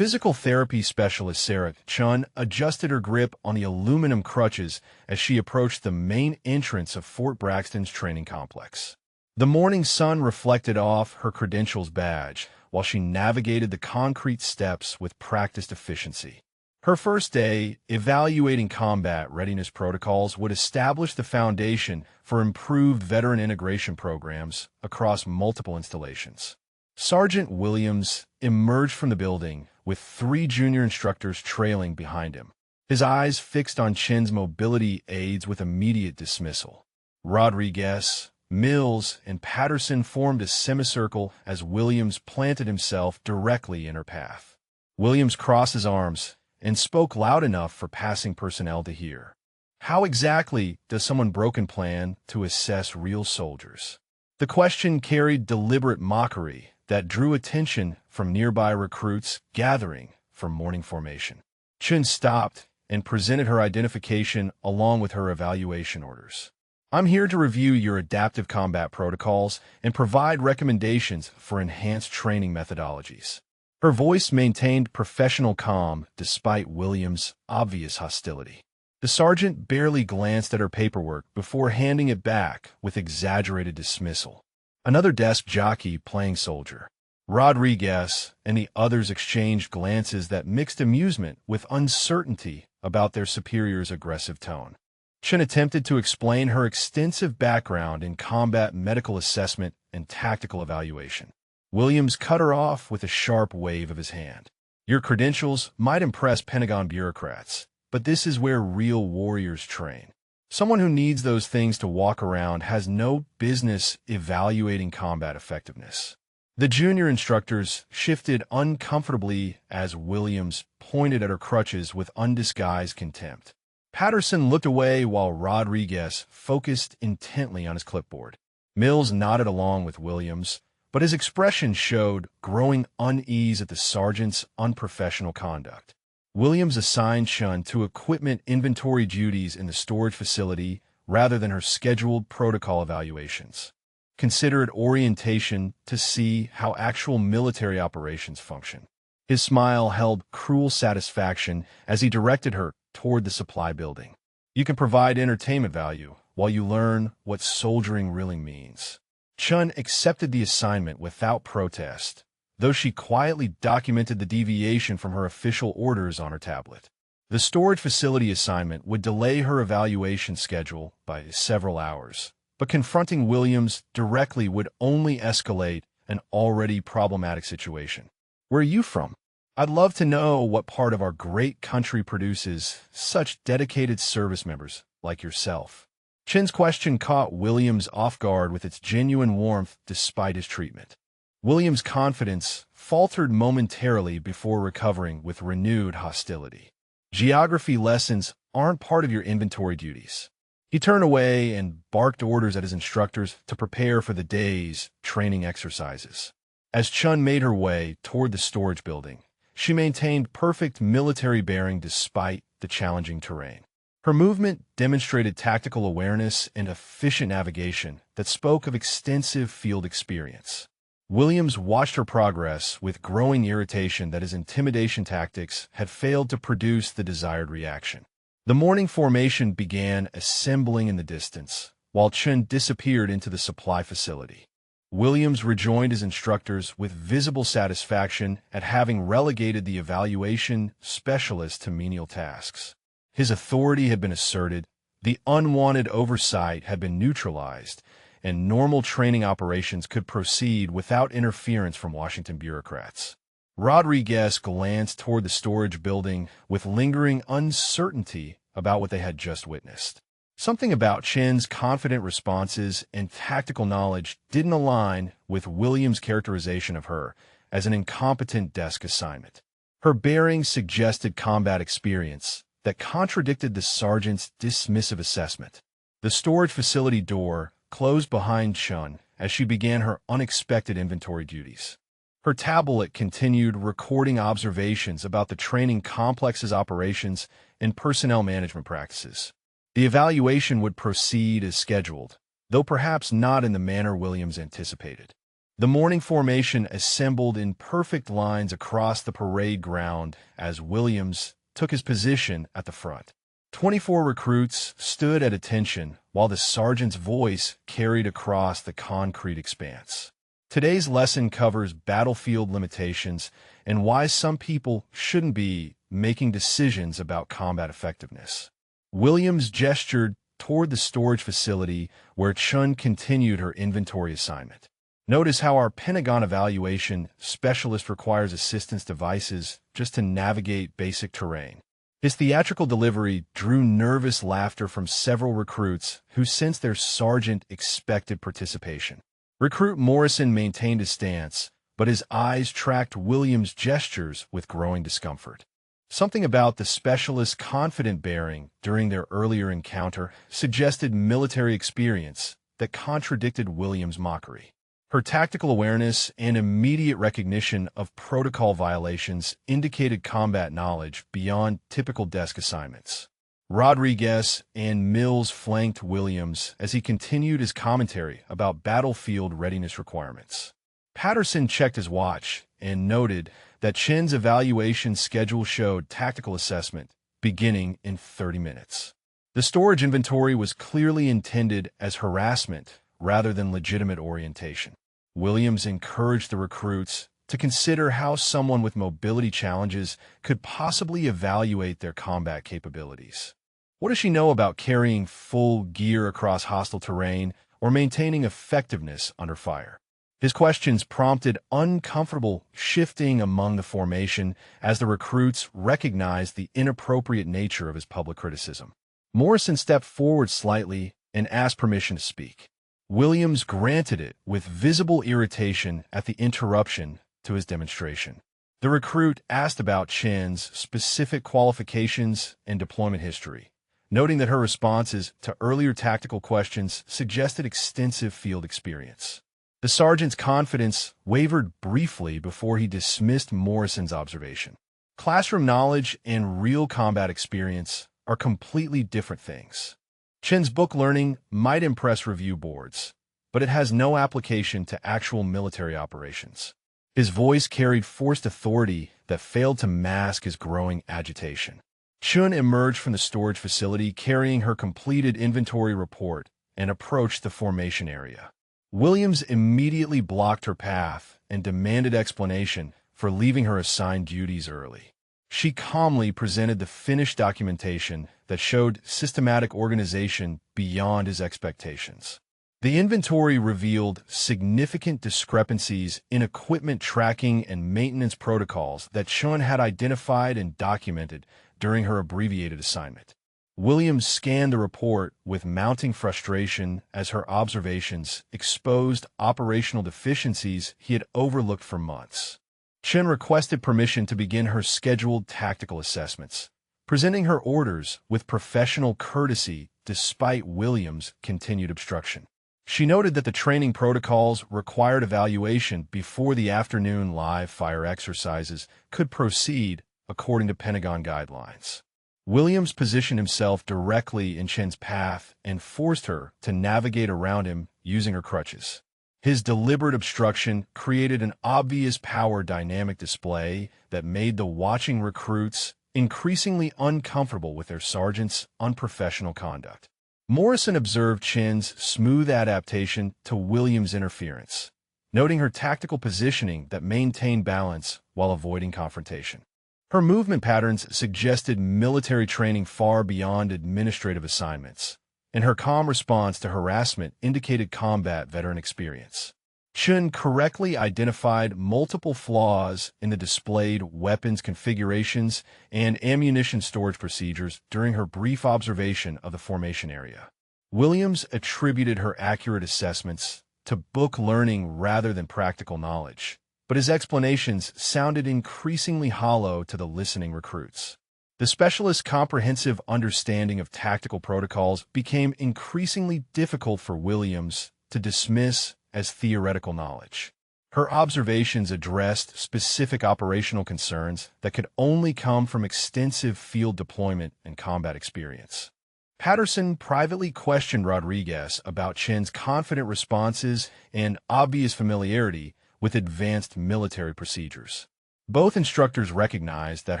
Physical therapy specialist Sarah Chun adjusted her grip on the aluminum crutches as she approached the main entrance of Fort Braxton's training complex. The morning sun reflected off her credentials badge while she navigated the concrete steps with practiced efficiency. Her first day, evaluating combat readiness protocols, would establish the foundation for improved veteran integration programs across multiple installations. Sergeant Williams emerged from the building with 3 junior instructors trailing behind him, his eyes fixed on Chin's mobility aids with immediate dismissal. Rodriguez, Mills, and Patterson formed a semicircle as Williams planted himself directly in her path. Williams crossed his arms and spoke loud enough for passing personnel to hear. How exactly does someone broken plan to assess real soldiers? The question carried deliberate mockery that drew attention from nearby recruits gathering for morning formation. Chun stopped and presented her identification along with her evaluation orders. I'm here to review your adaptive combat protocols and provide recommendations for enhanced training methodologies. Her voice maintained professional calm despite Williams' obvious hostility. The sergeant barely glanced at her paperwork before handing it back with exaggerated dismissal. Another desk jockey playing soldier. Rodriguez and the others exchanged glances that mixed amusement with uncertainty about their superior's aggressive tone. Chen attempted to explain her extensive background in combat medical assessment and tactical evaluation. Williams cut her off with a sharp wave of his hand. Your credentials might impress Pentagon bureaucrats, but this is where real warriors train. Someone who needs those things to walk around has no business evaluating combat effectiveness. The junior instructors shifted uncomfortably as Williams pointed at her crutches with undisguised contempt. Patterson looked away while Rodriguez focused intently on his clipboard. Mills nodded along with Williams, but his expression showed growing unease at the sergeant's unprofessional conduct. Williams assigned Chun to equipment inventory duties in the storage facility rather than her scheduled protocol evaluations. Considered orientation to see how actual military operations function. His smile held cruel satisfaction as he directed her toward the supply building. You can provide entertainment value while you learn what soldiering really means. Chun accepted the assignment without protest, though she quietly documented the deviation from her official orders on her tablet. The storage facility assignment would delay her evaluation schedule by several hours, but confronting Williams directly would only escalate an already problematic situation. Where are you from? I'd love to know what part of our great country produces such dedicated service members like yourself. Chin's question caught Williams off guard with its genuine warmth despite his treatment. Williams' confidence faltered momentarily before recovering with renewed hostility. Geography lessons aren't part of your inventory duties. He turned away and barked orders at his instructors to prepare for the day's training exercises. As Chun made her way toward the storage building, she maintained perfect military bearing despite the challenging terrain. Her movement demonstrated tactical awareness and efficient navigation that spoke of extensive field experience. Williams watched her progress with growing irritation that his intimidation tactics had failed to produce the desired reaction. The morning formation began assembling in the distance, while Chun disappeared into the supply facility. Williams rejoined his instructors with visible satisfaction at having relegated the evaluation specialist to menial tasks. His authority had been asserted, the unwanted oversight had been neutralized, and normal training operations could proceed without interference from Washington bureaucrats. Rodriguez glanced toward the storage building with lingering uncertainty about what they had just witnessed. Something about Chin's confident responses and tactical knowledge didn't align with Williams' characterization of her as an incompetent desk assignment. Her bearing suggested combat experience that contradicted the sergeant's dismissive assessment. The storage facility door closed behind Chun as she began her unexpected inventory duties. Her tablet continued recording observations about the training complex's operations and personnel management practices. The evaluation would proceed as scheduled, though perhaps not in the manner Williams anticipated. The morning formation assembled in perfect lines across the parade ground as Williams took his position at the front. 24 recruits stood at attention while the sergeant's voice carried across the concrete expanse. Today's lesson covers battlefield limitations and why some people shouldn't be making decisions about combat effectiveness. Williams gestured toward the storage facility where Chun continued her inventory assignment. Notice how our Pentagon evaluation specialist requires assistance devices just to navigate basic terrain. His theatrical delivery drew nervous laughter from several recruits who sensed their sergeant expected participation. Recruit Morrison maintained his stance, but his eyes tracked Williams' gestures with growing discomfort. Something about the specialist's confident bearing during their earlier encounter suggested military experience that contradicted Williams' mockery. Her tactical awareness and immediate recognition of protocol violations indicated combat knowledge beyond typical desk assignments. Rodriguez and Mills flanked Williams as he continued his commentary about battlefield readiness requirements. Patterson checked his watch and noted that Chen's evaluation schedule showed tactical assessment beginning in 30 minutes. The storage inventory was clearly intended as harassment rather than legitimate orientation. Williams encouraged the recruits to consider how someone with mobility challenges could possibly evaluate their combat capabilities. What does she know about carrying full gear across hostile terrain or maintaining effectiveness under fire? His questions prompted uncomfortable shifting among the formation as the recruits recognized the inappropriate nature of his public criticism. Morrison stepped forward slightly and asked permission to speak. Williams granted it with visible irritation at the interruption to his demonstration. The recruit asked about Chen's specific qualifications and deployment history, noting that her responses to earlier tactical questions suggested extensive field experience. The sergeant's confidence wavered briefly before he dismissed Morrison's observation. Classroom knowledge and real combat experience are completely different things. Chen's book learning might impress review boards, but it has no application to actual military operations. His voice carried forced authority that failed to mask his growing agitation. Chun emerged from the storage facility carrying her completed inventory report and approached the formation area. Williams immediately blocked her path and demanded explanation for leaving her assigned duties early. She calmly presented the finished documentation that showed systematic organization beyond his expectations. The inventory revealed significant discrepancies in equipment tracking and maintenance protocols that Chun had identified and documented during her abbreviated assignment. Williams scanned the report with mounting frustration as her observations exposed operational deficiencies he had overlooked for months. Chen requested permission to begin her scheduled tactical assessments, presenting her orders with professional courtesy despite Williams' continued obstruction. She noted that the training protocols required evaluation before the afternoon live fire exercises could proceed according to Pentagon guidelines. Williams positioned himself directly in Chen's path and forced her to navigate around him using her crutches. His deliberate obstruction created an obvious power dynamic display that made the watching recruits increasingly uncomfortable with their sergeant's unprofessional conduct. Morrison observed Chen's smooth adaptation to Williams' interference, noting her tactical positioning that maintained balance while avoiding confrontation. Her movement patterns suggested military training far beyond administrative assignments, and her calm response to harassment indicated combat veteran experience. Chun correctly identified multiple flaws in the displayed weapons configurations and ammunition storage procedures during her brief observation of the formation area. Williams attributed her accurate assessments to book learning rather than practical knowledge, but his explanations sounded increasingly hollow to the listening recruits. The specialist's comprehensive understanding of tactical protocols became increasingly difficult for Williams to dismiss as theoretical knowledge. Her observations addressed specific operational concerns that could only come from extensive field deployment and combat experience. Patterson privately questioned Rodriguez about Chen's confident responses and obvious familiarity with advanced military procedures. Both instructors recognized that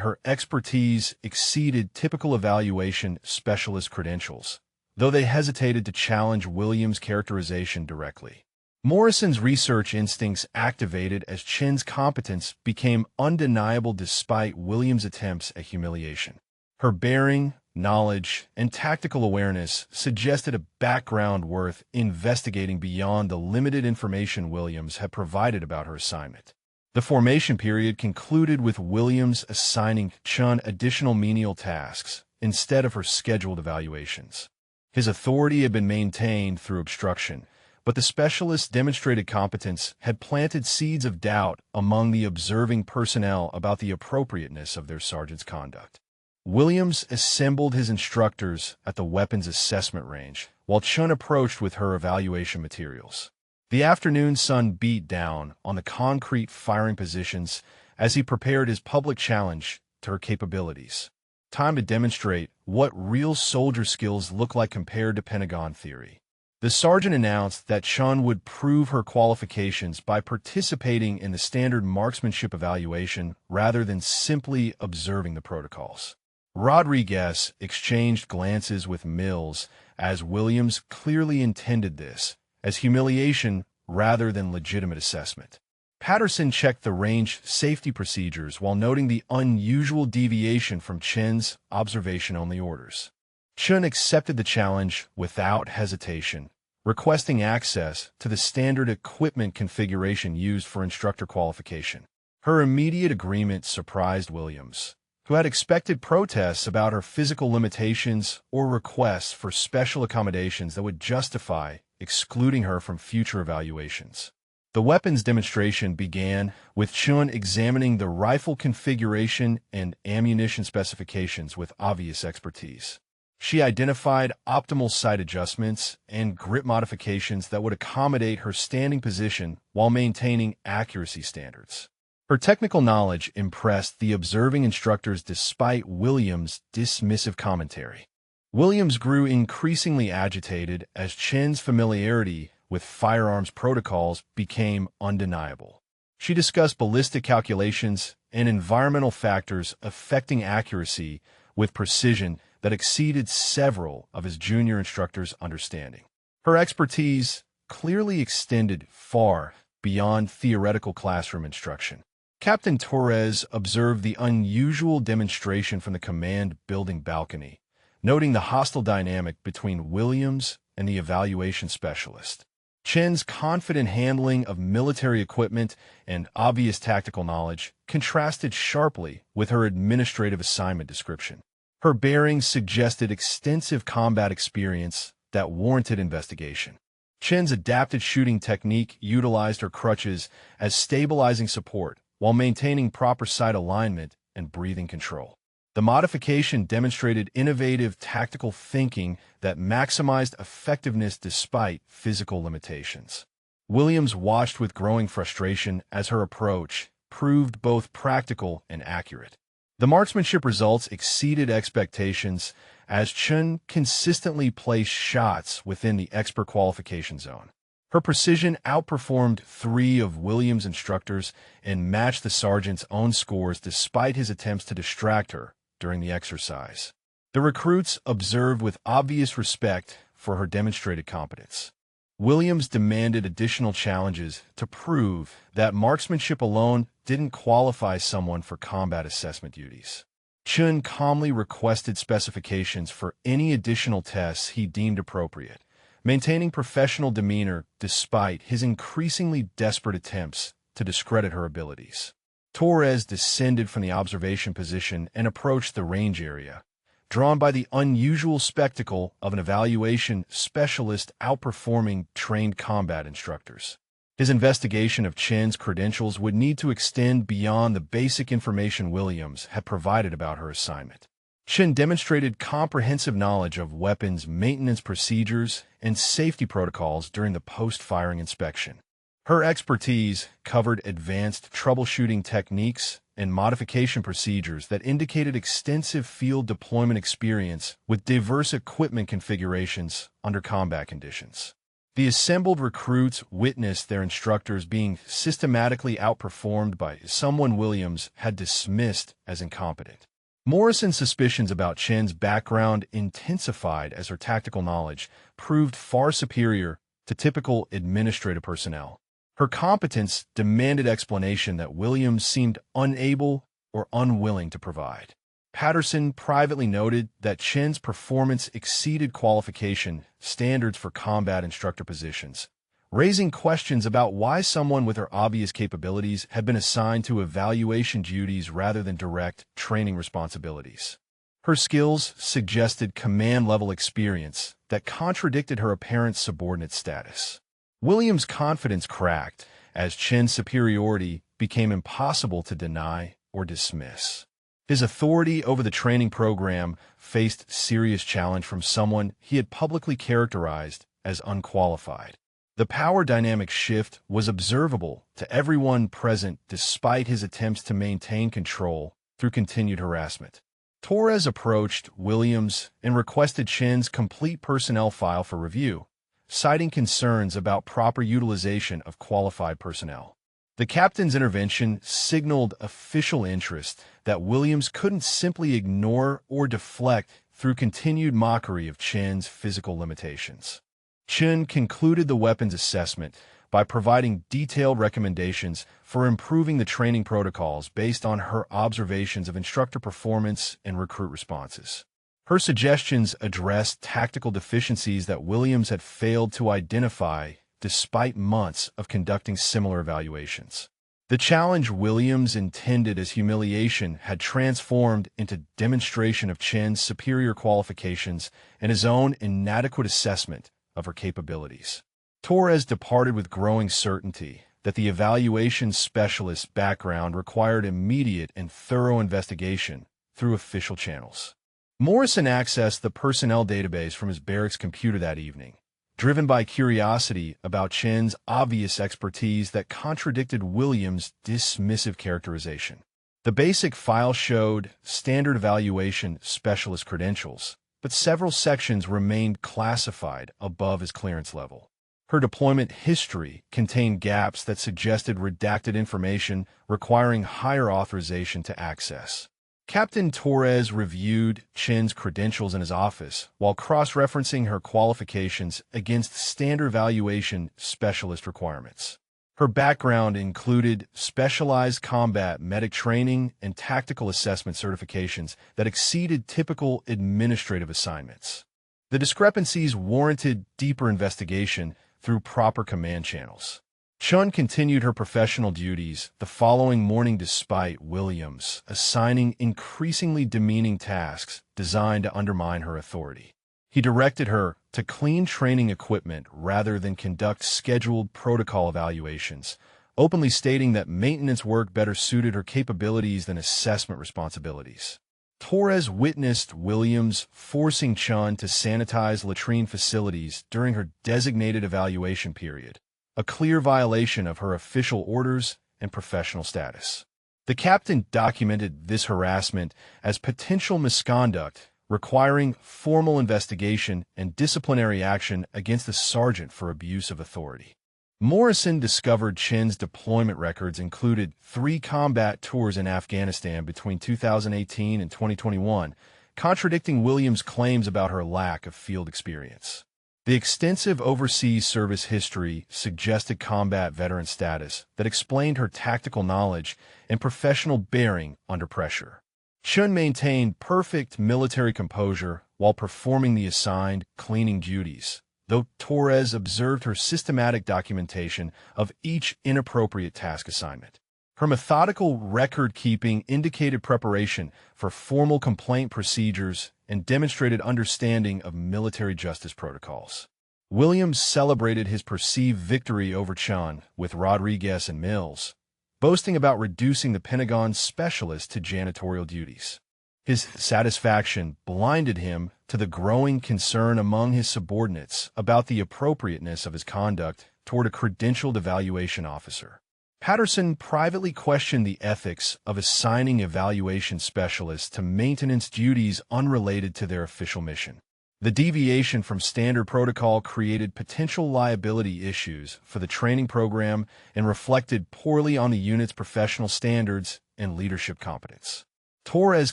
her expertise exceeded typical evaluation specialist credentials, though they hesitated to challenge Williams' characterization directly. Morrison's research instincts activated as Chen's competence became undeniable despite Williams' attempts at humiliation. Her bearing, knowledge, and tactical awareness suggested a background worth investigating beyond the limited information Williams had provided about her assignment. The formation period concluded with Williams assigning Chen additional menial tasks instead of her scheduled evaluations. His authority had been maintained through obstruction, but the specialist's demonstrated competence had planted seeds of doubt among the observing personnel about the appropriateness of their sergeant's conduct. Williams assembled his instructors at the weapons assessment range, while Chen approached with her evaluation materials. The afternoon sun beat down on the concrete firing positions as he prepared his public challenge to her capabilities. Time to demonstrate what real soldier skills look like compared to Pentagon theory. The sergeant announced that Chen would prove her qualifications by participating in the standard marksmanship evaluation rather than simply observing the protocols. Rodriguez exchanged glances with Mills as Williams clearly intended this as humiliation rather than legitimate assessment. Patterson checked the range safety procedures while noting the unusual deviation from Chen's observation-only orders. Chen accepted the challenge without hesitation, requesting access to the standard equipment configuration used for instructor qualification. Her immediate agreement surprised Williams, who had expected protests about her physical limitations or requests for special accommodations that would justify excluding her from future evaluations. The weapons demonstration began with Chen examining the rifle configuration and ammunition specifications with obvious expertise. She identified optimal sight adjustments and grip modifications that would accommodate her standing position while maintaining accuracy standards. Her technical knowledge impressed the observing instructors despite Williams' dismissive commentary. Williams grew increasingly agitated as Chen's familiarity with firearms protocols became undeniable. She discussed ballistic calculations and environmental factors affecting accuracy with precision that exceeded several of his junior instructors' understanding. Her expertise clearly extended far beyond theoretical classroom instruction. Captain Torres observed the unusual demonstration from the command building balcony, noting the hostile dynamic between Williams and the evaluation specialist. Chen's confident handling of military equipment and obvious tactical knowledge contrasted sharply with her administrative assignment description. Her bearings suggested extensive combat experience that warranted investigation. Chen's adapted shooting technique utilized her crutches as stabilizing support while maintaining proper sight alignment and breathing control. The modification demonstrated innovative tactical thinking that maximized effectiveness despite physical limitations. Williams watched with growing frustration as her approach proved both practical and accurate. The marksmanship results exceeded expectations as Chen consistently placed shots within the expert qualification zone. Her precision outperformed 3 of Williams' instructors and matched the sergeant's own scores despite his attempts to distract her during the exercise. The recruits observed with obvious respect for her demonstrated competence. Williams demanded additional challenges to prove that marksmanship alone didn't qualify someone for combat assessment duties. Chen calmly requested specifications for any additional tests he deemed appropriate, maintaining professional demeanor despite his increasingly desperate attempts to discredit her abilities. Torres descended from the observation position and approached the range area, drawn by the unusual spectacle of an evaluation specialist outperforming trained combat instructors. His investigation of Chen's credentials would need to extend beyond the basic information Williams had provided about her assignment. Chen demonstrated comprehensive knowledge of weapons maintenance procedures and safety protocols during the post-firing inspection. Her expertise covered advanced troubleshooting techniques and modification procedures that indicated extensive field deployment experience with diverse equipment configurations under combat conditions. The assembled recruits witnessed their instructors being systematically outperformed by someone Williams had dismissed as incompetent. Morrison's suspicions about Chen's background intensified as her tactical knowledge proved far superior to typical administrative personnel. Her competence demanded explanation that Williams seemed unable or unwilling to provide. Patterson privately noted that Chen's performance exceeded qualification standards for combat instructor positions, raising questions about why someone with her obvious capabilities had been assigned to evaluation duties rather than direct training responsibilities. Her skills suggested command-level experience that contradicted her apparent subordinate status. Williams' confidence cracked as Chen's superiority became impossible to deny or dismiss. His authority over the training program faced serious challenge from someone he had publicly characterized as unqualified. The power dynamic shift was observable to everyone present despite his attempts to maintain control through continued harassment. Torres approached Williams and requested Chen's complete personnel file for review, citing concerns about proper utilization of qualified personnel. The captain's intervention signaled official interest that Williams couldn't simply ignore or deflect through continued mockery of Chen's physical limitations. Chen concluded the weapons assessment by providing detailed recommendations for improving the training protocols based on her observations of instructor performance and recruit responses. Her suggestions addressed tactical deficiencies that Williams had failed to identify despite months of conducting similar evaluations. The challenge Williams intended as humiliation had transformed into demonstration of Chen's superior qualifications and his own inadequate assessment of her capabilities. Torres departed with growing certainty that the evaluation specialist's background required immediate and thorough investigation through official channels. Morrison accessed the personnel database from his barracks computer that evening, driven by curiosity about Chen's obvious expertise that contradicted Williams' dismissive characterization. The basic file showed standard evaluation specialist credentials, but several sections remained classified above his clearance level. Her deployment history contained gaps that suggested redacted information requiring higher authorization to access. Captain Torres reviewed Chen's credentials in his office while cross-referencing her qualifications against standard evaluation specialist requirements. Her background included specialized combat medic training and tactical assessment certifications that exceeded typical administrative assignments. The discrepancies warranted deeper investigation through proper command channels. Chun continued her professional duties the following morning despite Williams assigning increasingly demeaning tasks designed to undermine her authority. He directed her to clean training equipment rather than conduct scheduled protocol evaluations, openly stating that maintenance work better suited her capabilities than assessment responsibilities. Torres witnessed Williams forcing Chun to sanitize latrine facilities during her designated evaluation period, a clear violation of her official orders and professional status. The captain documented this harassment as potential misconduct, requiring formal investigation and disciplinary action against the sergeant for abuse of authority. Morrison discovered Chen's deployment records included 3 combat tours in Afghanistan between 2018 and 2021, contradicting Williams' claims about her lack of field experience. The extensive overseas service history suggested combat veteran status that explained her tactical knowledge and professional bearing under pressure. Chun maintained perfect military composure while performing the assigned cleaning duties, though Torres observed her systematic documentation of each inappropriate task assignment. Her methodical record-keeping indicated preparation for formal complaint procedures and demonstrated understanding of military justice protocols. Williams celebrated his perceived victory over Chun with Rodriguez and Mills, boasting about reducing the Pentagon's specialist to janitorial duties. His satisfaction blinded him to the growing concern among his subordinates about the appropriateness of his conduct toward a credentialed evaluation officer. Patterson privately questioned the ethics of assigning evaluation specialists to maintenance duties unrelated to their official mission. The deviation from standard protocol created potential liability issues for the training program and reflected poorly on the unit's professional standards and leadership competence. Torres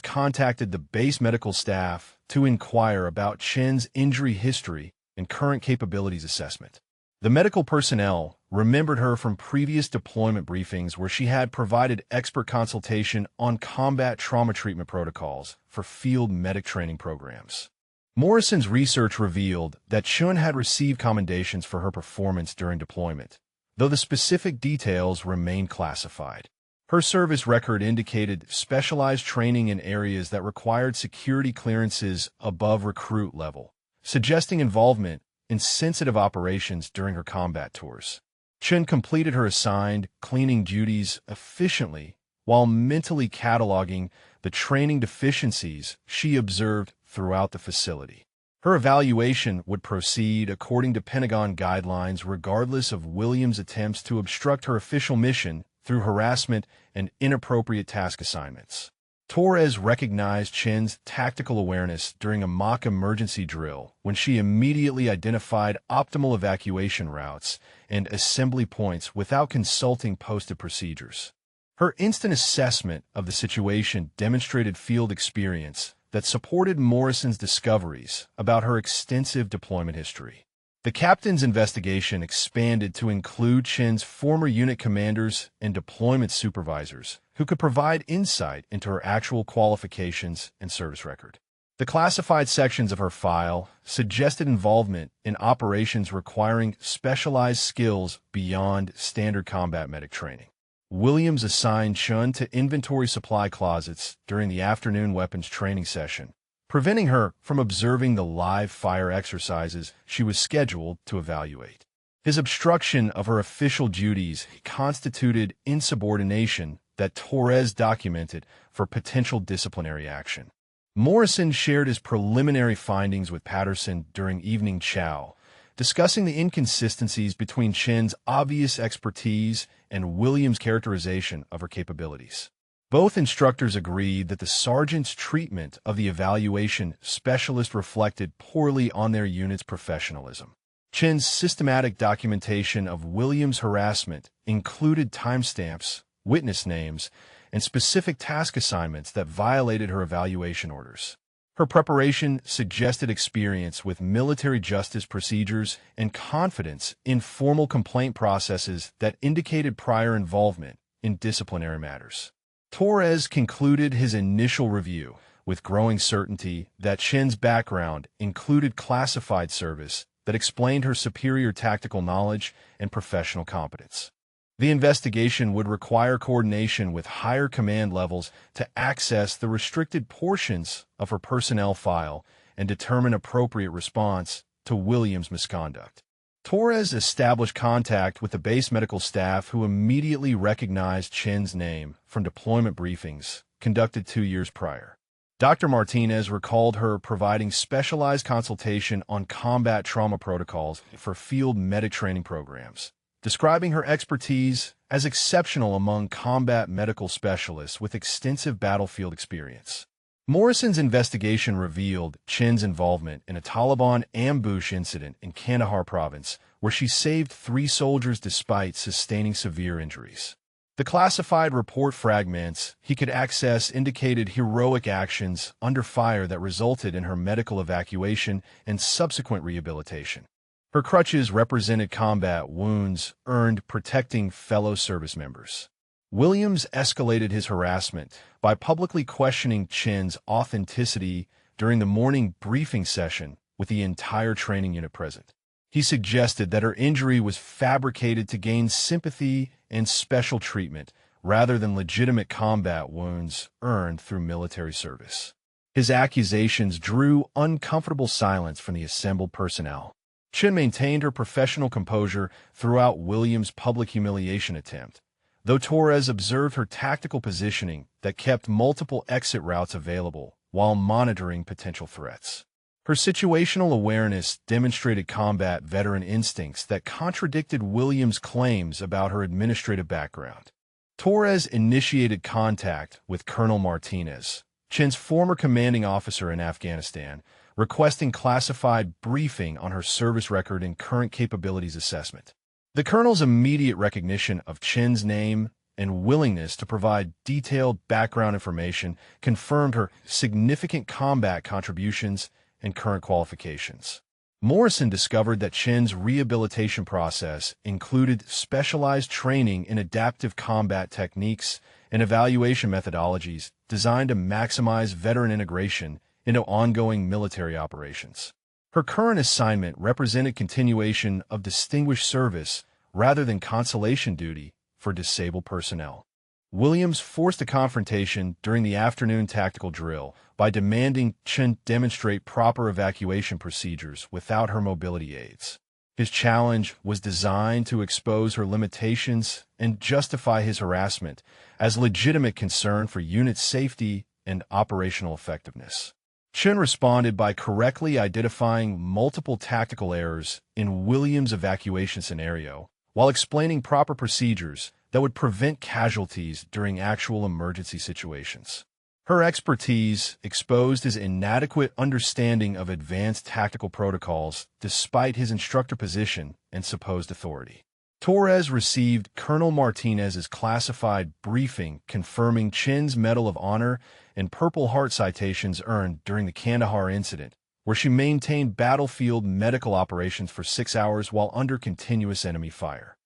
contacted the base medical staff to inquire about Chen's injury history and current capabilities assessment. The medical personnel remembered her from previous deployment briefings where she had provided expert consultation on combat trauma treatment protocols for field medic training programs. Morrison's research revealed that Chun had received commendations for her performance during deployment, though the specific details remained classified. Her service record indicated specialized training in areas that required security clearances above recruit level, suggesting involvement in sensitive operations during her combat tours. Chun completed her assigned cleaning duties efficiently while mentally cataloging the training deficiencies she observed throughout the facility. Her evaluation would proceed according to Pentagon guidelines regardless of Williams' attempts to obstruct her official mission through harassment and inappropriate task assignments. Torres recognized Chen's tactical awareness during a mock emergency drill when she immediately identified optimal evacuation routes and assembly points without consulting posted procedures. Her instant assessment of the situation demonstrated field experience that supported Morrison's discoveries about her extensive deployment history. The captain's investigation expanded to include Chen's former unit commanders and deployment supervisors who could provide insight into her actual qualifications and service record. The classified sections of her file suggested involvement in operations requiring specialized skills beyond standard combat medic training. Williams assigned Chun to inventory supply closets during the afternoon weapons training session, preventing her from observing the live fire exercises she was scheduled to evaluate. His obstruction of her official duties constituted insubordination that Torres documented for potential disciplinary action. Morrison shared his preliminary findings with Patterson during evening chow, discussing the inconsistencies between Chen's obvious expertise and Williams' characterization of her capabilities. Both instructors agreed that the sergeant's treatment of the evaluation specialist reflected poorly on their unit's professionalism. Chen's systematic documentation of Williams' harassment included timestamps, witness names, and specific task assignments that violated her evaluation orders. Her preparation suggested experience with military justice procedures and confidence in formal complaint processes that indicated prior involvement in disciplinary matters. Torres concluded his initial review with growing certainty that Chen's background included classified service that explained her superior tactical knowledge and professional competence. The investigation would require coordination with higher command levels to access the restricted portions of her personnel file and determine appropriate response to Williams' misconduct. Torres established contact with the base medical staff who immediately recognized Chen's name from deployment briefings conducted 2 years prior. Dr. Martinez recalled her providing specialized consultation on combat trauma protocols for field medic training programs, describing her expertise as exceptional among combat medical specialists with extensive battlefield experience. Morrison's investigation revealed Chen's involvement in a Taliban ambush incident in Kandahar province, where she saved 3 soldiers despite sustaining severe injuries. The classified report fragments he could access indicated heroic actions under fire that resulted in her medical evacuation and subsequent rehabilitation. Her crutches represented combat wounds earned protecting fellow service members. Williams escalated his harassment by publicly questioning Chen's authenticity during the morning briefing session with the entire training unit present. He suggested that her injury was fabricated to gain sympathy and special treatment rather than legitimate combat wounds earned through military service. His accusations drew uncomfortable silence from the assembled personnel. Chen maintained her professional composure throughout Williams' public humiliation attempt, though Torres observed her tactical positioning that kept multiple exit routes available while monitoring potential threats. Her situational awareness demonstrated combat veteran instincts that contradicted Williams' claims about her administrative background. Torres initiated contact with Colonel Martinez, Chen's former commanding officer in Afghanistan, requesting classified briefing on her service record and current capabilities assessment. The colonel's immediate recognition of Chen's name and willingness to provide detailed background information confirmed her significant combat contributions and current qualifications. Morrison discovered that Chen's rehabilitation process included specialized training in adaptive combat techniques and evaluation methodologies designed to maximize veteran integration into ongoing military operations. Her current assignment represented continuation of distinguished service rather than consolation duty for disabled personnel. Williams forced a confrontation during the afternoon tactical drill by demanding Chen demonstrate proper evacuation procedures without her mobility aids. His challenge was designed to expose her limitations and justify his harassment as legitimate concern for unit safety and operational effectiveness. Chen responded by correctly identifying multiple tactical errors in Williams' evacuation scenario, while explaining proper procedures that would prevent casualties during actual emergency situations. Her expertise exposed his inadequate understanding of advanced tactical protocols despite his instructor position and supposed authority. Torres received Colonel Martinez's classified briefing confirming Chen's Medal of Honor and Purple Heart citations earned during the Kandahar incident, where she maintained battlefield medical operations for 6 hours while under continuous enemy fire.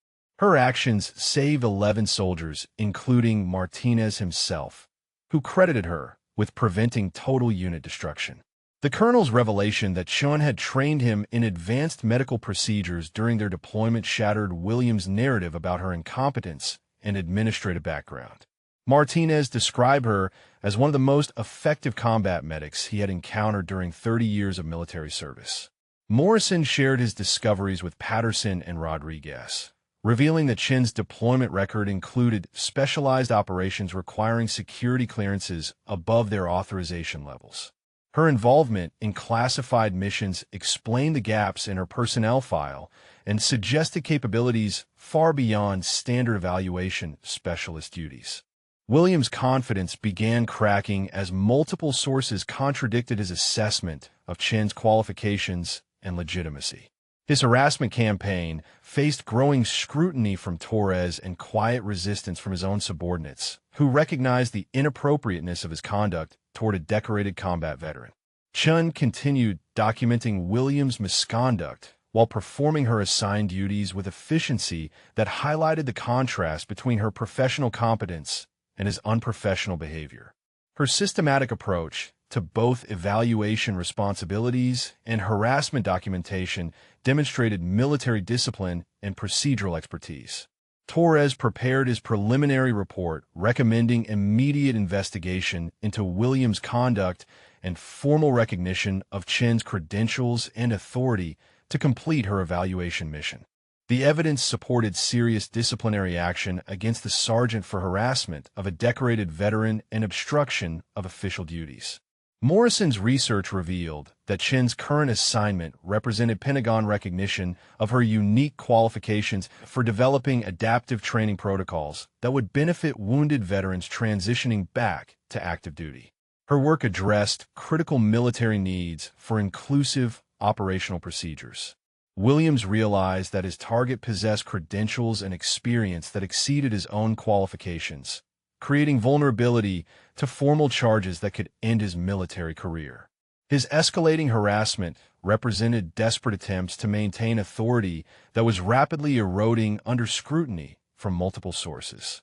Her actions saved 11 soldiers, including Martinez himself, who credited her with preventing total unit destruction. The colonel's revelation that Chen had trained him in advanced medical procedures during their deployment shattered Williams' narrative about her incompetence and administrative background. Martinez described her as one of the most effective combat medics he had encountered during 30 years of military service. Morrison shared his discoveries with Patterson and Rodriguez, revealing that Chen's deployment record included specialized operations requiring security clearances above their authorization levels. Her involvement in classified missions explained the gaps in her personnel file and suggested capabilities far beyond standard evaluation specialist duties. Williams' confidence began cracking as multiple sources contradicted his assessment of Chen's qualifications and legitimacy. His harassment campaign faced growing scrutiny from Torres and quiet resistance from his own subordinates, who recognized the inappropriateness of his conduct toward a decorated combat veteran. Chen continued documenting Williams' misconduct while performing her assigned duties with efficiency that highlighted the contrast between her professional competence and his unprofessional behavior. Her systematic approach to both evaluation responsibilities and harassment documentation demonstrated military discipline and procedural expertise. Torres prepared his preliminary report recommending immediate investigation into Williams' conduct and formal recognition of Chen's credentials and authority to complete her evaluation mission. The evidence supported serious disciplinary action against the sergeant for harassment of a decorated veteran and obstruction of official duties. Morrison's research revealed that Chen's current assignment represented Pentagon recognition of her unique qualifications for developing adaptive training protocols that would benefit wounded veterans transitioning back to active duty. Her work addressed critical military needs for inclusive operational procedures. Williams realized that his target possessed credentials and experience that exceeded his own qualifications, creating vulnerability to formal charges that could end his military career. His escalating harassment represented desperate attempts to maintain authority that was rapidly eroding under scrutiny from multiple sources.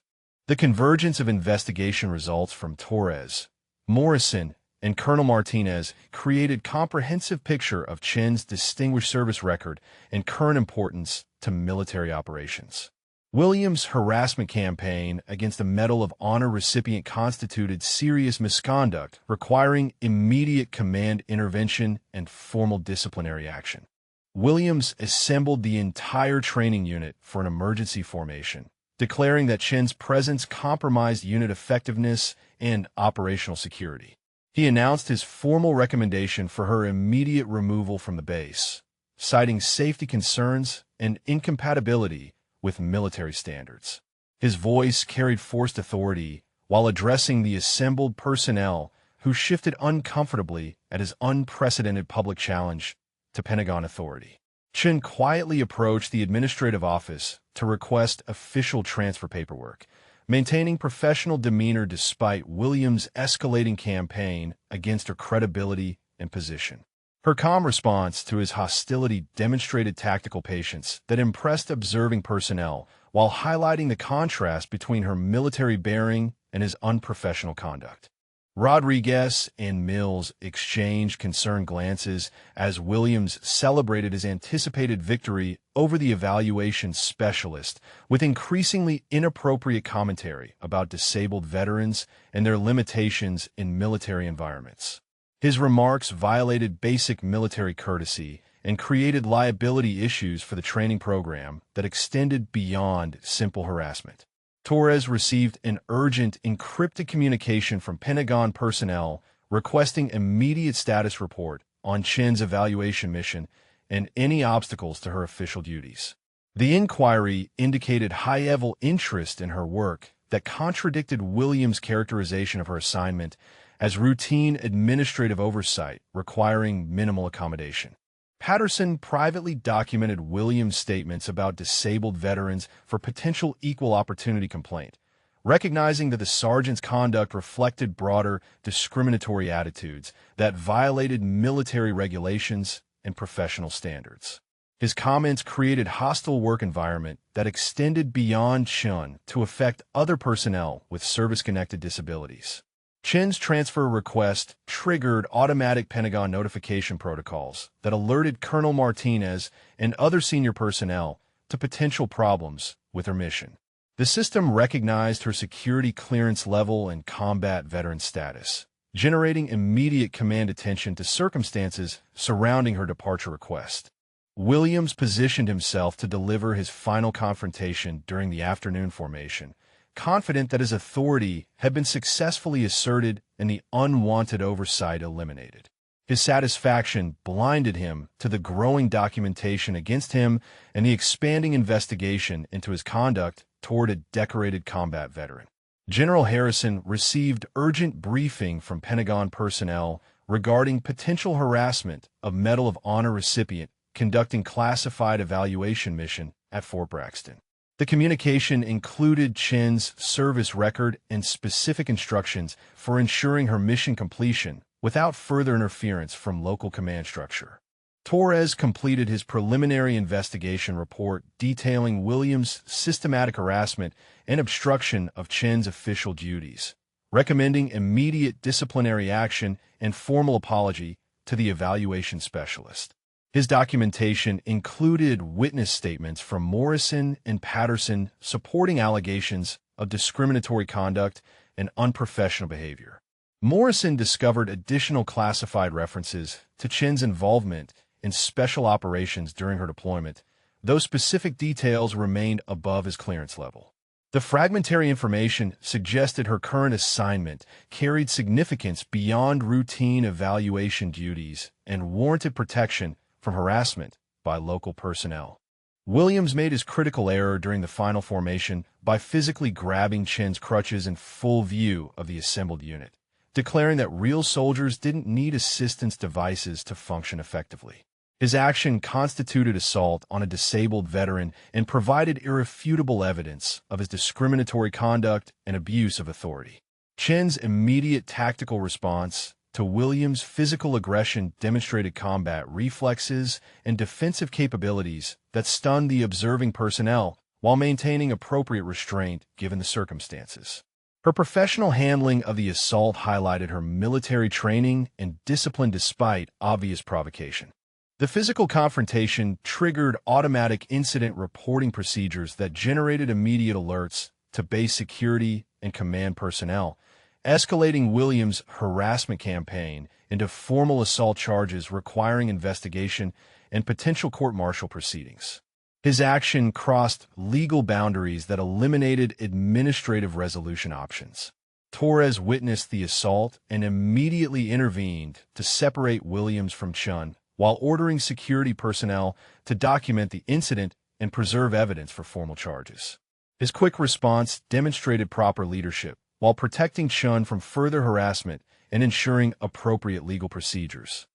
The convergence of investigation results from Torres, Morrison, and Colonel Martinez created a comprehensive picture of Chen's distinguished service record and current importance to military operations. Williams' harassment campaign against a Medal of Honor recipient constituted serious misconduct, requiring immediate command intervention and formal disciplinary action. Williams assembled the entire training unit for an emergency formation, declaring that Chen's presence compromised unit effectiveness and operational security. He announced his formal recommendation for her immediate removal from the base, citing safety concerns and incompatibility with military standards. His voice carried forced authority while addressing the assembled personnel who shifted uncomfortably at his unprecedented public challenge to Pentagon authority. Chen quietly approached the administrative office to request official transfer paperwork, maintaining professional demeanor despite Williams' escalating campaign against her credibility and position. Her calm response to his hostility demonstrated tactical patience that impressed observing personnel while highlighting the contrast between her military bearing and his unprofessional conduct. Rodriguez and Mills exchanged concerned glances as Williams celebrated his anticipated victory over the evaluation specialist with increasingly inappropriate commentary about disabled veterans and their limitations in military environments. His remarks violated basic military courtesy and created liability issues for the training program that extended beyond simple harassment. Torres received an urgent encrypted communication from Pentagon personnel requesting immediate status report on Chen's evaluation mission and any obstacles to her official duties. The inquiry indicated high-level interest in her work that contradicted Williams' characterization of her assignment as routine administrative oversight requiring minimal accommodation. Patterson privately documented Williams' statements about disabled veterans for potential equal opportunity complaint, recognizing that the sergeant's conduct reflected broader discriminatory attitudes that violated military regulations and professional standards. His comments created a hostile work environment that extended beyond Chen to affect other personnel with service-connected disabilities. Chen's transfer request triggered automatic Pentagon notification protocols that alerted Colonel Martinez and other senior personnel to potential problems with her mission. The system recognized her security clearance level and combat veteran status, generating immediate command attention to circumstances surrounding her departure request. Williams positioned himself to deliver his final confrontation during the afternoon formation, confident that his authority had been successfully asserted and the unwanted oversight eliminated. His satisfaction blinded him to the growing documentation against him and the expanding investigation into his conduct toward a decorated combat veteran. General Harrison received urgent briefing from Pentagon personnel regarding potential harassment of Medal of Honor recipient conducting classified evaluation mission at Fort Braxton. The communication included Chen's service record and specific instructions for ensuring her mission completion without further interference from local command structure. Torres completed his preliminary investigation report detailing Williams' systematic harassment and obstruction of Chen's official duties, recommending immediate disciplinary action and formal apology to the evaluation specialist. His documentation included witness statements from Morrison and Patterson supporting allegations of discriminatory conduct and unprofessional behavior. Morrison discovered additional classified references to Chen's involvement in special operations during her deployment, though specific details remained above his clearance level. The fragmentary information suggested her current assignment carried significance beyond routine evaluation duties and warranted protection from harassment by local personnel. Williams made his critical error during the final formation by physically grabbing Chen's crutches in full view of the assembled unit, declaring that real soldiers didn't need assistance devices to function effectively. His action constituted assault on a disabled veteran and provided irrefutable evidence of his discriminatory conduct and abuse of authority. Chen's immediate tactical response to Williams' physical aggression demonstrated combat reflexes and defensive capabilities that stunned the observing personnel while maintaining appropriate restraint given the circumstances. Her professional handling of the assault highlighted her military training and discipline despite obvious provocation. The physical confrontation triggered automatic incident reporting procedures that generated immediate alerts to base security and command personnel, escalating Williams' harassment campaign into formal assault charges requiring investigation and potential court-martial proceedings. His action crossed legal boundaries that eliminated administrative resolution options. Torres witnessed the assault and immediately intervened to separate Williams from Chen, while ordering security personnel to document the incident and preserve evidence for formal charges. His quick response demonstrated proper leadership, while protecting Chen from further harassment and ensuring appropriate legal procedures.